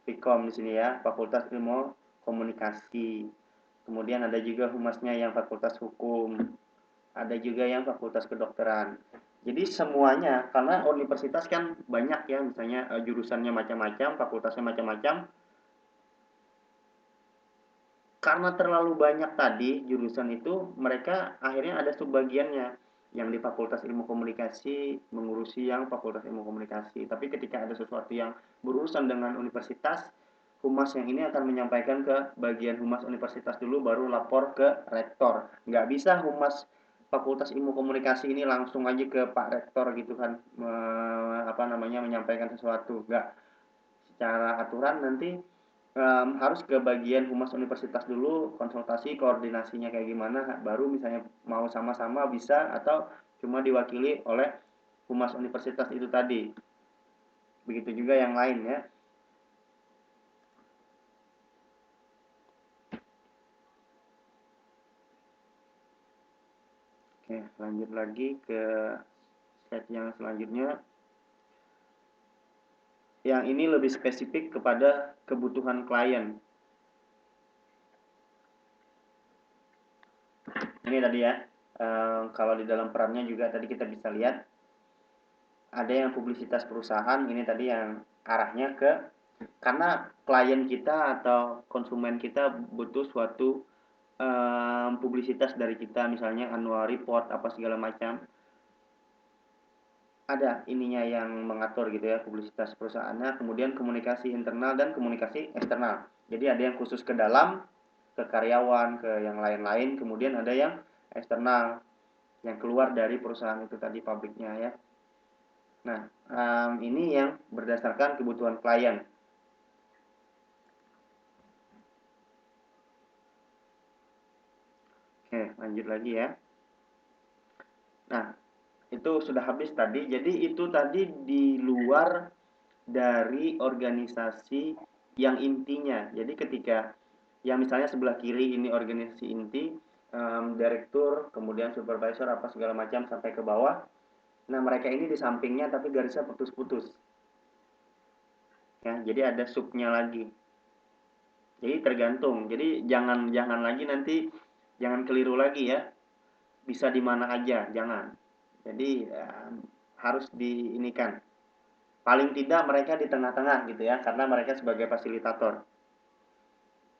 Fikom di sini ya, Fakultas Ilmu Komunikasi. Kemudian ada juga humasnya yang Fakultas Hukum. Ada juga yang Fakultas Kedokteran. Jadi semuanya, karena universitas kan banyak ya, misalnya jurusannya macam-macam, fakultasnya macam-macam, karena terlalu banyak tadi jurusan itu, mereka akhirnya ada subbagiannya yang di Fakultas Ilmu Komunikasi mengurusi yang Fakultas Ilmu Komunikasi. Tapi ketika ada sesuatu yang berurusan dengan universitas, humas yang ini akan menyampaikan ke bagian humas universitas dulu, baru lapor ke rektor. Nggak bisa humas Fakultas Ilmu Komunikasi ini langsung aja ke Pak Rektor gitu kan, menyampaikan sesuatu. Nggak, secara aturan nanti harus ke bagian humas universitas dulu, konsultasi koordinasinya kayak gimana, baru misalnya mau sama-sama bisa atau cuma diwakili oleh humas universitas itu tadi. Begitu juga yang lain ya. Oke, lanjut lagi ke slide yang selanjutnya. Yang ini lebih spesifik kepada kebutuhan klien. Ini tadi ya, kalau di dalam perannya juga tadi kita bisa lihat ada yang publisitas perusahaan, ini tadi yang arahnya ke, karena klien kita atau konsumen kita butuh suatu publisitas dari kita, misalnya annual report apa segala macam, ada ininya yang mengatur gitu ya, publisitas perusahaannya, kemudian komunikasi internal dan komunikasi eksternal. Jadi ada yang khusus ke dalam, ke karyawan, ke yang lain-lain, kemudian ada yang eksternal yang keluar dari perusahaan itu tadi, pabriknya ya. Nah, ini yang berdasarkan kebutuhan klien. Oke, lanjut lagi ya. Nah, itu sudah habis tadi. Jadi itu tadi di luar dari organisasi yang intinya. Jadi ketika yang misalnya sebelah kiri ini organisasi inti, direktur, kemudian supervisor apa segala macam sampai ke bawah. Nah, mereka ini di sampingnya tapi garisnya putus-putus. Ya, jadi ada subnya lagi. Jadi tergantung. Jadi jangan jangan lagi nanti jangan keliru lagi ya. Bisa di mana aja, jangan. Jadi harus diinikan. Paling tidak mereka di tengah-tengah gitu ya, karena mereka sebagai fasilitator.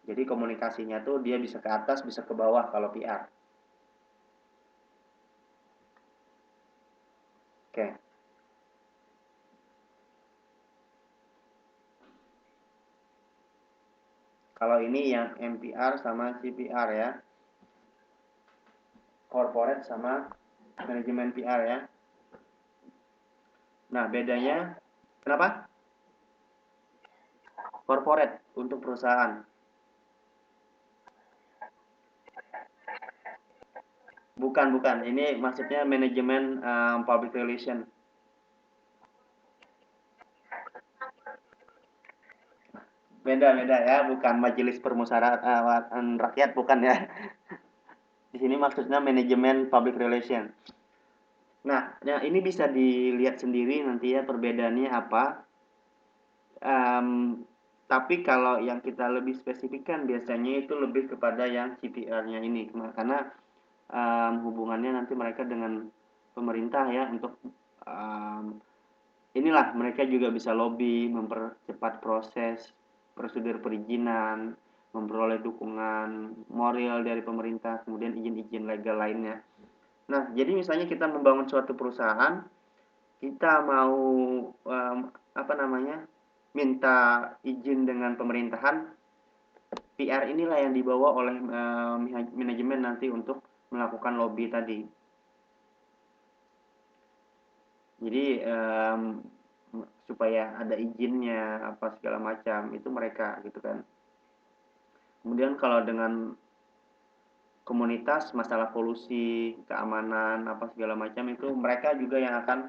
Jadi komunikasinya tuh dia bisa ke atas, bisa ke bawah kalau PR. Oke. Kalau ini yang MPR sama CPR ya. Corporate sama manajemen PR ya. Nah, bedanya kenapa? Corporate untuk perusahaan. Bukan, bukan. Ini maksudnya manajemen public relation. Beda-beda ya, bukan majelis permusyawaratan rakyat, bukan ya. Di sini maksudnya manajemen public relation. Nah, ini bisa dilihat sendiri nanti ya perbedaannya apa. Um, tapi kalau yang kita lebih spesifikkan biasanya itu lebih kepada yang CPR-nya ini, karena hubungannya nanti mereka dengan pemerintah ya untuk inilah mereka juga bisa lobby, mempercepat proses prosedur perizinan, memperoleh dukungan moral dari pemerintah, kemudian izin-izin legal lainnya. Nah, jadi misalnya kita membangun suatu perusahaan, kita mau apa namanya, minta izin dengan pemerintahan, PR inilah yang dibawa oleh manajemen nanti untuk melakukan lobby tadi. Jadi supaya ada izinnya apa segala macam itu mereka gitu kan. Kemudian kalau dengan komunitas masalah polusi, keamanan apa segala macam itu mereka juga yang akan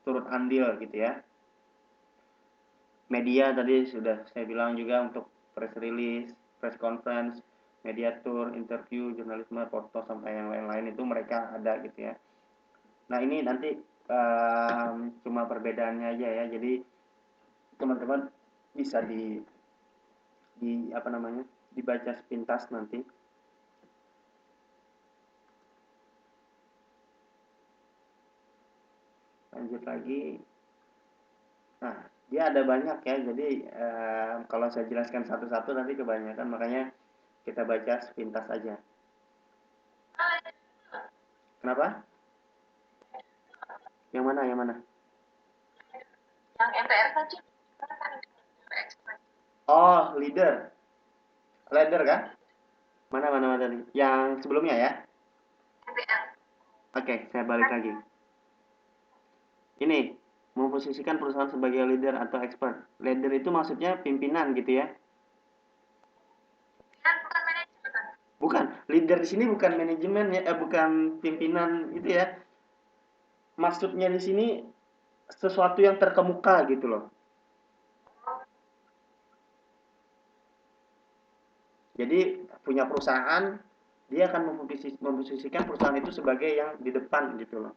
turut andil gitu ya. Media tadi sudah saya bilang juga untuk press release, press conference, media tour, interview, jurnalisme, foto sampai yang lain-lain itu mereka ada gitu ya. Nah ini nanti cuma perbedaannya aja ya. Jadi teman-teman bisa di apa namanya dibaca sepintas nanti. Lanjut lagi. Nah dia ada banyak ya. Jadi kalau saya jelaskan satu-satu nanti kebanyakan, makanya kita baca sepintas aja. Kenapa? Yang mana? Yang mana? Yang MPR saja. Oh, leader kan? Mana tadi? Yang sebelumnya ya? MPR. Oke, saya balik lagi. Ini memposisikan perusahaan sebagai leader atau expert. Leader itu maksudnya pimpinan gitu ya? Bukan, leader di sini bukan manajemen ya, bukan pimpinan itu ya. Maksudnya di sini sesuatu yang terkemuka gitu loh. Jadi punya perusahaan, dia akan memposisikan perusahaan itu sebagai yang di depan gitu loh.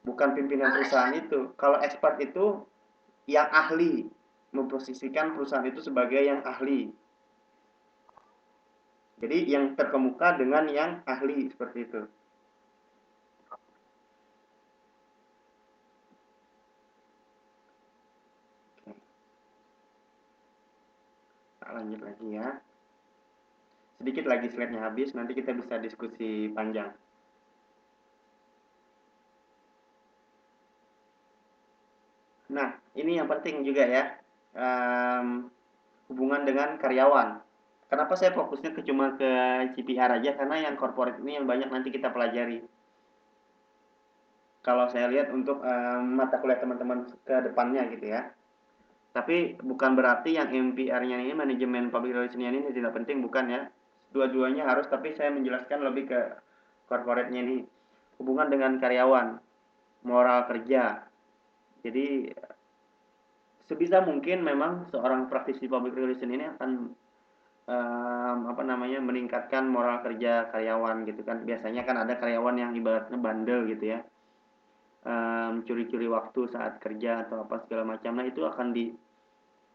Bukan pimpinan perusahaan itu. Kalau expert itu yang ahli, memposisikan perusahaan itu sebagai yang ahli. Jadi yang terkemuka dengan yang ahli seperti itu. Oke. Lanjut lagi ya. Sedikit lagi slide-nya habis, nanti kita bisa diskusi panjang. Nah, ini yang penting juga ya, hubungan dengan karyawan. Kenapa saya fokusnya cuma ke CPR aja? Karena yang corporate ini yang banyak nanti kita pelajari. Kalau saya lihat untuk mata kuliah teman-teman ke depannya gitu ya. Tapi bukan berarti yang MPR-nya ini, manajemen public relation-nya ini tidak penting, bukan ya. Dua-duanya harus, tapi saya menjelaskan lebih ke corporate-nya ini. Hubungan dengan karyawan, moral kerja. Jadi sebisa mungkin memang seorang praktisi public relation ini akan apa namanya, meningkatkan moral kerja karyawan gitu kan. Biasanya kan ada karyawan yang ibaratnya bandel gitu ya, curi-curi waktu saat kerja atau apa segala macam. Nah itu akan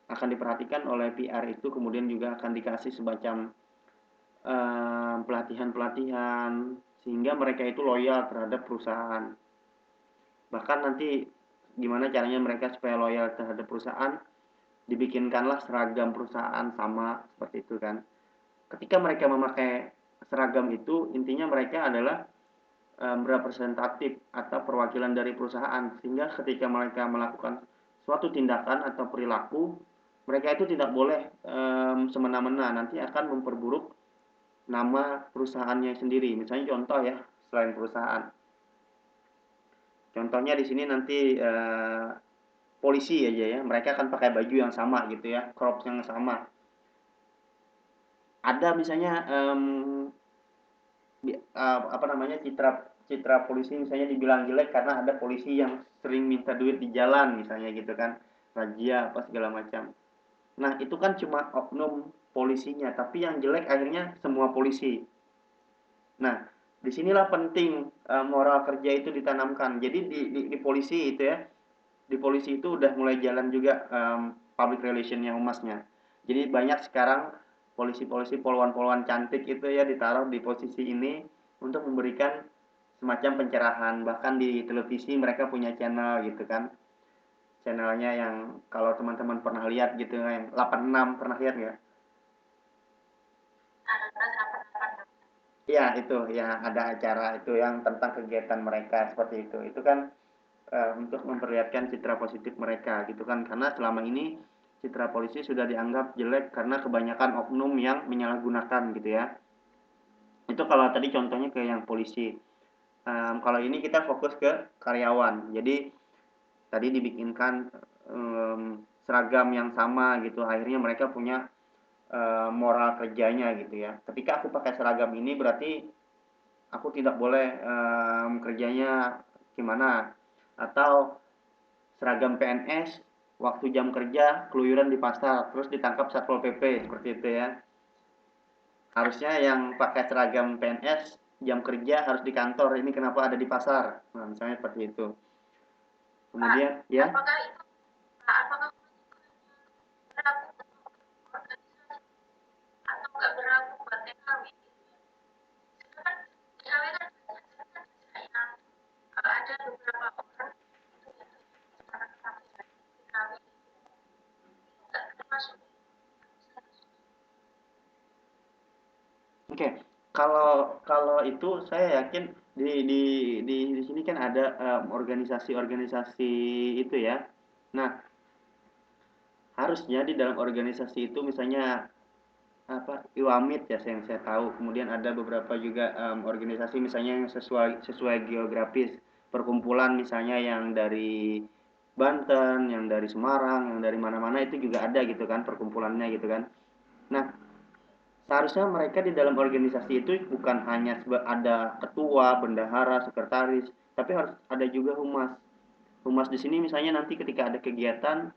diperhatikan oleh PR itu, kemudian juga akan dikasih semacam pelatihan-pelatihan sehingga mereka itu loyal terhadap perusahaan. Bahkan nanti gimana caranya mereka supaya loyal terhadap perusahaan, dibikinkanlah seragam perusahaan sama seperti itu kan. Ketika mereka memakai seragam itu, intinya mereka adalah representatif atau perwakilan dari perusahaan, sehingga ketika mereka melakukan suatu tindakan atau perilaku, mereka itu tidak boleh semena-mena, nanti akan memperburuk nama perusahaannya sendiri. Misalnya contoh ya, selain perusahaan. Contohnya di sini nanti polisi aja ya, mereka akan pakai baju yang sama gitu ya, crop yang sama. Ada misalnya apa namanya, citra polisi misalnya dibilang jelek karena ada polisi yang sering minta duit di jalan misalnya gitu kan, razia apa segala macam. Nah itu kan cuma oknum polisinya, tapi yang jelek akhirnya semua polisi. Nah disinilah penting moral kerja itu ditanamkan. Jadi di polisi itu ya, di polisi itu udah mulai jalan juga public relationnya, humasnya. Jadi banyak sekarang polisi-polisi poluan-poluan cantik itu ya ditaruh di posisi ini untuk memberikan semacam pencerahan. Bahkan di televisi mereka punya channel gitu kan. Channelnya yang kalau teman-teman pernah lihat gitu, yang 86 pernah lihat nggak? Iya itu ya, ada acara itu yang tentang kegiatan mereka seperti itu. Itu kan untuk memperlihatkan citra positif mereka gitu kan, karena selama ini citra polisi sudah dianggap jelek karena kebanyakan oknum yang menyalahgunakan gitu ya. Itu kalau tadi contohnya ke yang polisi. Kalau ini kita fokus ke karyawan, jadi tadi dibikinkan seragam yang sama gitu, akhirnya mereka punya moral kerjanya gitu ya. Ketika aku pakai seragam ini berarti aku tidak boleh kerjanya gimana, atau seragam PNS waktu jam kerja keluyuran di pasar terus ditangkap Satpol PP seperti itu ya. Harusnya yang pakai seragam PNS jam kerja harus di kantor, ini kenapa ada di pasar, nah misalnya seperti itu. Kemudian ya, Apakah itu apakah atau nggak berlaku buat TKW? Kan TKW kan yang ada beberapa orang TKW nggak termasuk. oke. Kalau kalau itu saya yakin di sini kan ada organisasi-organisasi itu ya. Nah, harusnya di dalam organisasi itu misalnya apa, Iwamit ya yang saya tahu. Kemudian ada beberapa juga organisasi misalnya yang sesuai geografis, perkumpulan misalnya yang dari Banten, yang dari Semarang, yang dari mana-mana itu juga ada gitu kan perkumpulannya gitu kan. Nah, seharusnya mereka di dalam organisasi itu bukan hanya ada ketua, bendahara, sekretaris, tapi harus ada juga humas. Humas di sini misalnya nanti ketika ada kegiatan,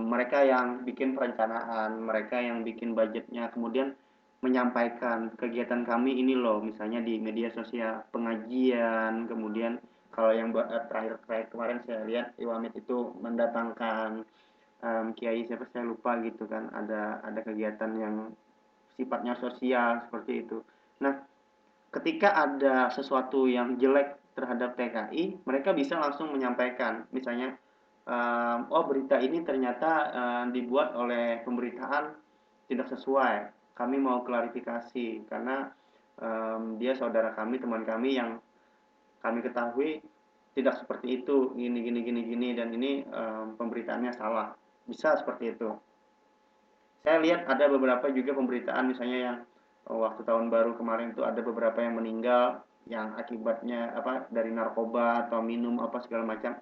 mereka yang bikin perencanaan, mereka yang bikin budgetnya, kemudian menyampaikan kegiatan kami ini loh, misalnya di media sosial, pengajian, kemudian kalau yang terakhir kemarin saya lihat Iwamit itu mendatangkan kiai siapa saya lupa gitu kan, ada kegiatan yang sifatnya sosial seperti itu. Nah, ketika ada sesuatu yang jelek terhadap TKI, mereka bisa langsung menyampaikan, misalnya, oh berita ini ternyata dibuat oleh pemberitaan tidak sesuai, kami mau klarifikasi karena dia saudara kami, teman kami yang kami ketahui tidak seperti itu, gini gini gini gini, dan ini pemberitaannya salah, bisa seperti itu. Saya lihat ada beberapa juga pemberitaan misalnya yang waktu tahun baru kemarin itu ada beberapa yang meninggal yang akibatnya apa, dari narkoba atau minum apa segala macam.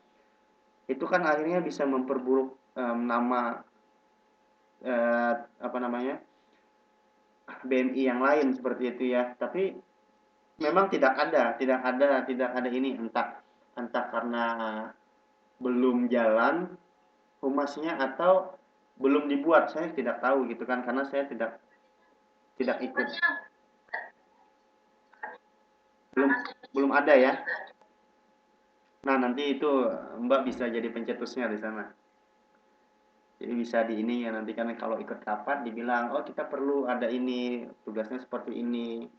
Itu kan akhirnya bisa memperburuk nama apa namanya, BNI yang lain seperti itu ya. Tapi memang tidak ada ini, entah entah karena belum jalan humasnya atau belum dibuat, saya tidak tahu gitu kan, karena saya tidak tidak ikut. Sebenarnya Belum masih belum ada ya. juga. Nah, nanti itu Mbak bisa jadi pencetusnya di sana. Jadi bisa di ini ya nanti kan kalau ikut rapat dibilang, oh kita perlu ada ini, tugasnya seperti ini.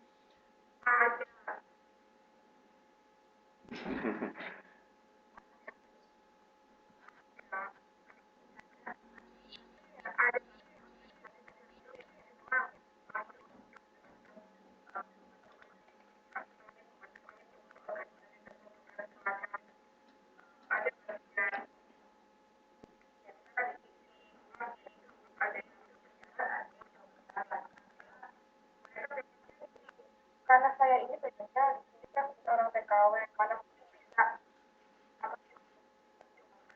Karena saya ini bedanya ini kan orang TKW, mana bisa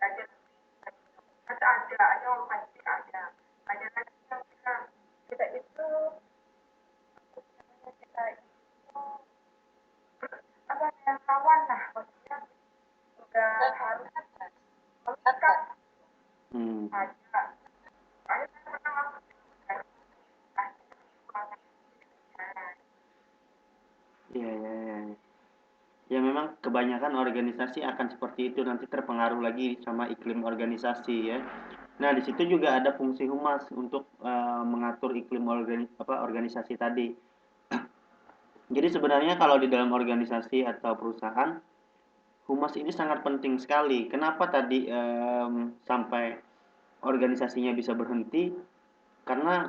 belajar ada yang pasti ada lagi yang kita itu kita itu apa yang kawan lah maksudnya udah harus mengikat Hmm. aja. Soalnya saya pernah masuk Iya, iya, iya. Ya memang kebanyakan organisasi akan seperti itu nanti terpengaruh lagi sama iklim organisasi ya. Nah, di situ juga ada fungsi humas untuk mengatur iklim organisasi tadi. Jadi sebenarnya kalau di dalam organisasi atau perusahaan, humas ini sangat penting sekali. Kenapa tadi sampai organisasinya bisa berhenti? Karena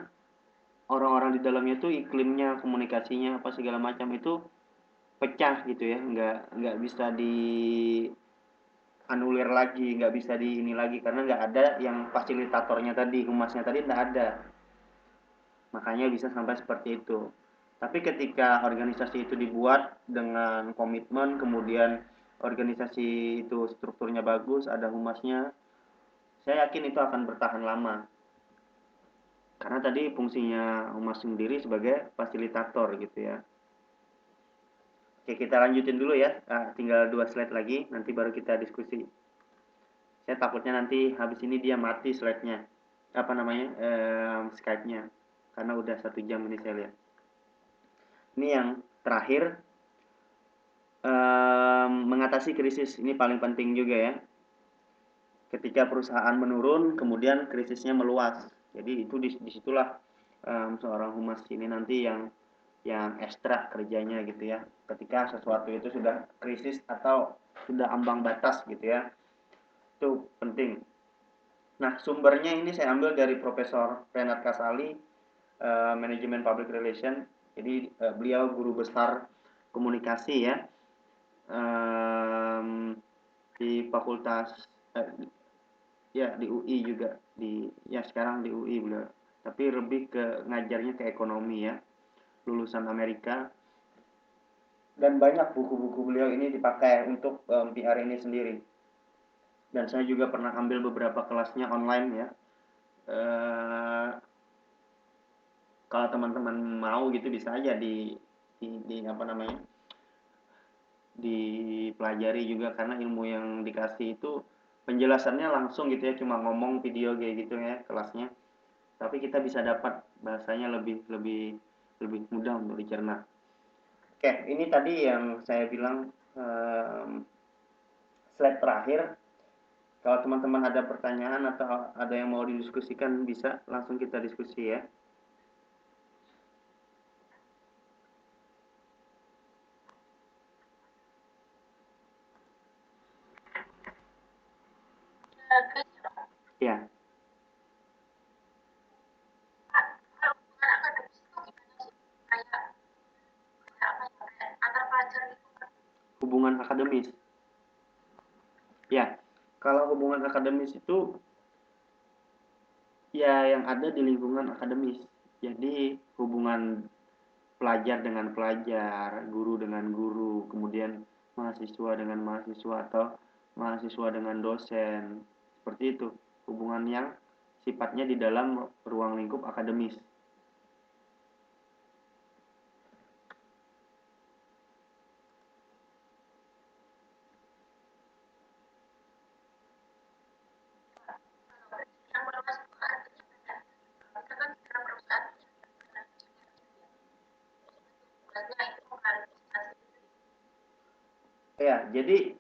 orang-orang di dalamnya tuh iklimnya, komunikasinya apa segala macam itu pecah gitu ya, nggak bisa anulir lagi, nggak bisa di ini lagi karena nggak ada yang fasilitatornya tadi, humasnya tadi nggak ada. Makanya bisa sampai seperti itu. Tapi ketika organisasi itu dibuat dengan komitmen, kemudian organisasi itu strukturnya bagus, ada humasnya, saya yakin itu akan bertahan lama. Karena tadi fungsinya humas sendiri sebagai fasilitator gitu ya. Oke, kita lanjutin dulu ya. Tinggal 2 slide lagi, nanti baru kita diskusi. Saya takutnya nanti habis ini dia mati slide-nya. Apa namanya? Skype-nya. Karena udah 1 jam ini saya lihat. Ini yang terakhir, mengatasi krisis. Ini paling penting juga ya. Ketika perusahaan menurun, kemudian krisisnya meluas. Jadi itu disitulah seorang humas ini nanti yang ekstra kerjanya gitu ya. Ketika sesuatu itu sudah krisis atau sudah ambang batas gitu ya. Itu penting. Nah, sumbernya ini saya ambil dari Profesor Renat Kasali, Manajemen Public Relation. Jadi beliau guru besar komunikasi ya, di Fakultas ya di UI juga, ya sekarang di UI beliau. Tapi lebih ke ngajarnya ke ekonomi ya, lulusan Amerika. Dan banyak buku-buku beliau ini dipakai untuk PR ini sendiri. Dan saya juga pernah ambil beberapa kelasnya online ya. Eh, Kalau teman-teman mau gitu bisa aja di apa namanya, dipelajari juga karena ilmu yang dikasih itu penjelasannya langsung gitu ya, cuma ngomong video kayak gitu ya kelasnya, tapi kita bisa dapat bahasanya lebih lebih lebih mudah untuk dicerna. Oke, ini tadi yang saya bilang, slide terakhir. Kalau teman-teman ada pertanyaan atau ada yang mau didiskusikan bisa langsung kita diskusi ya. Ya, hubungan akademis. Ya, kalau hubungan akademis itu ya yang ada di lingkungan akademis. Jadi hubungan pelajar dengan pelajar, guru dengan guru, kemudian mahasiswa dengan mahasiswa atau mahasiswa dengan dosen. Seperti itu, hubungan yang sifatnya di dalam ruang lingkup akademis. Ya, jadi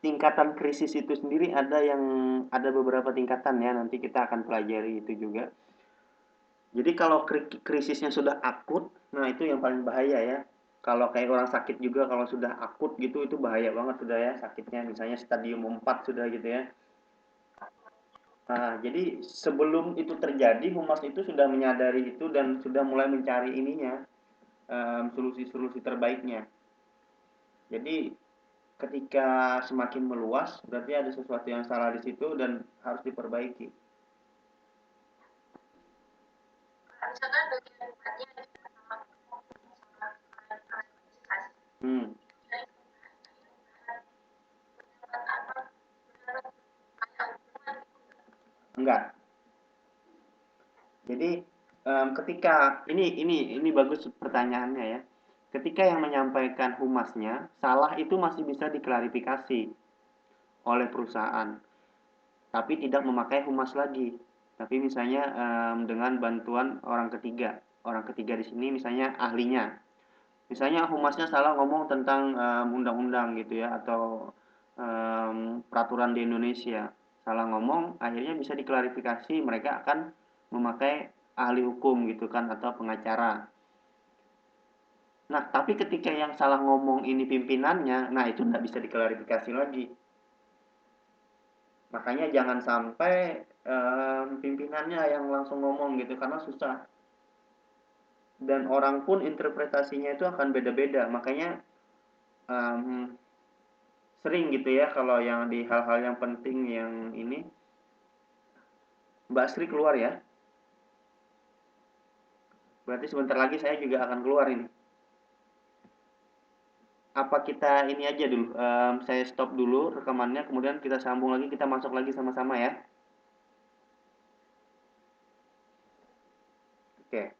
tingkatan krisis itu sendiri ada beberapa tingkatan ya, nanti kita akan pelajari itu juga. Jadi kalau krisisnya sudah akut, nah itu yang paling bahaya ya. Kalau kayak orang sakit juga kalau sudah akut gitu itu bahaya banget sudah ya sakitnya, misalnya stadium 4 sudah gitu ya. Nah, jadi sebelum itu terjadi, humas itu sudah menyadari itu dan sudah mulai mencari ininya, solusi-solusi terbaiknya. Jadi ketika semakin meluas, berarti ada sesuatu yang salah di situ dan harus diperbaiki. Misalkan bagian depannya itu pertama sama klarifikasi. Hmm, enggak. Jadi ketika ini bagus pertanyaannya ya. Ketika yang menyampaikan humasnya salah itu masih bisa diklarifikasi oleh perusahaan, tapi tidak memakai humas lagi. Tapi misalnya dengan bantuan orang ketiga. Orang ketiga di sini misalnya ahlinya. Misalnya humasnya salah ngomong tentang undang-undang gitu ya atau peraturan di Indonesia. Salah ngomong, akhirnya bisa diklarifikasi, mereka akan memakai ahli hukum gitu kan atau pengacara. Nah, tapi ketika yang salah ngomong ini pimpinannya, nah itu nggak bisa diklarifikasi lagi. Makanya jangan sampai pimpinannya yang langsung ngomong gitu karena susah. Dan orang pun interpretasinya itu akan beda-beda. Makanya um, sering gitu ya kalau yang di hal-hal yang penting yang ini Mbak Sri keluar ya. Berarti sebentar lagi saya juga akan keluar ini. Apa kita ini aja dulu, saya stop dulu rekamannya, kemudian kita sambung lagi, kita masuk lagi sama-sama ya. Oke.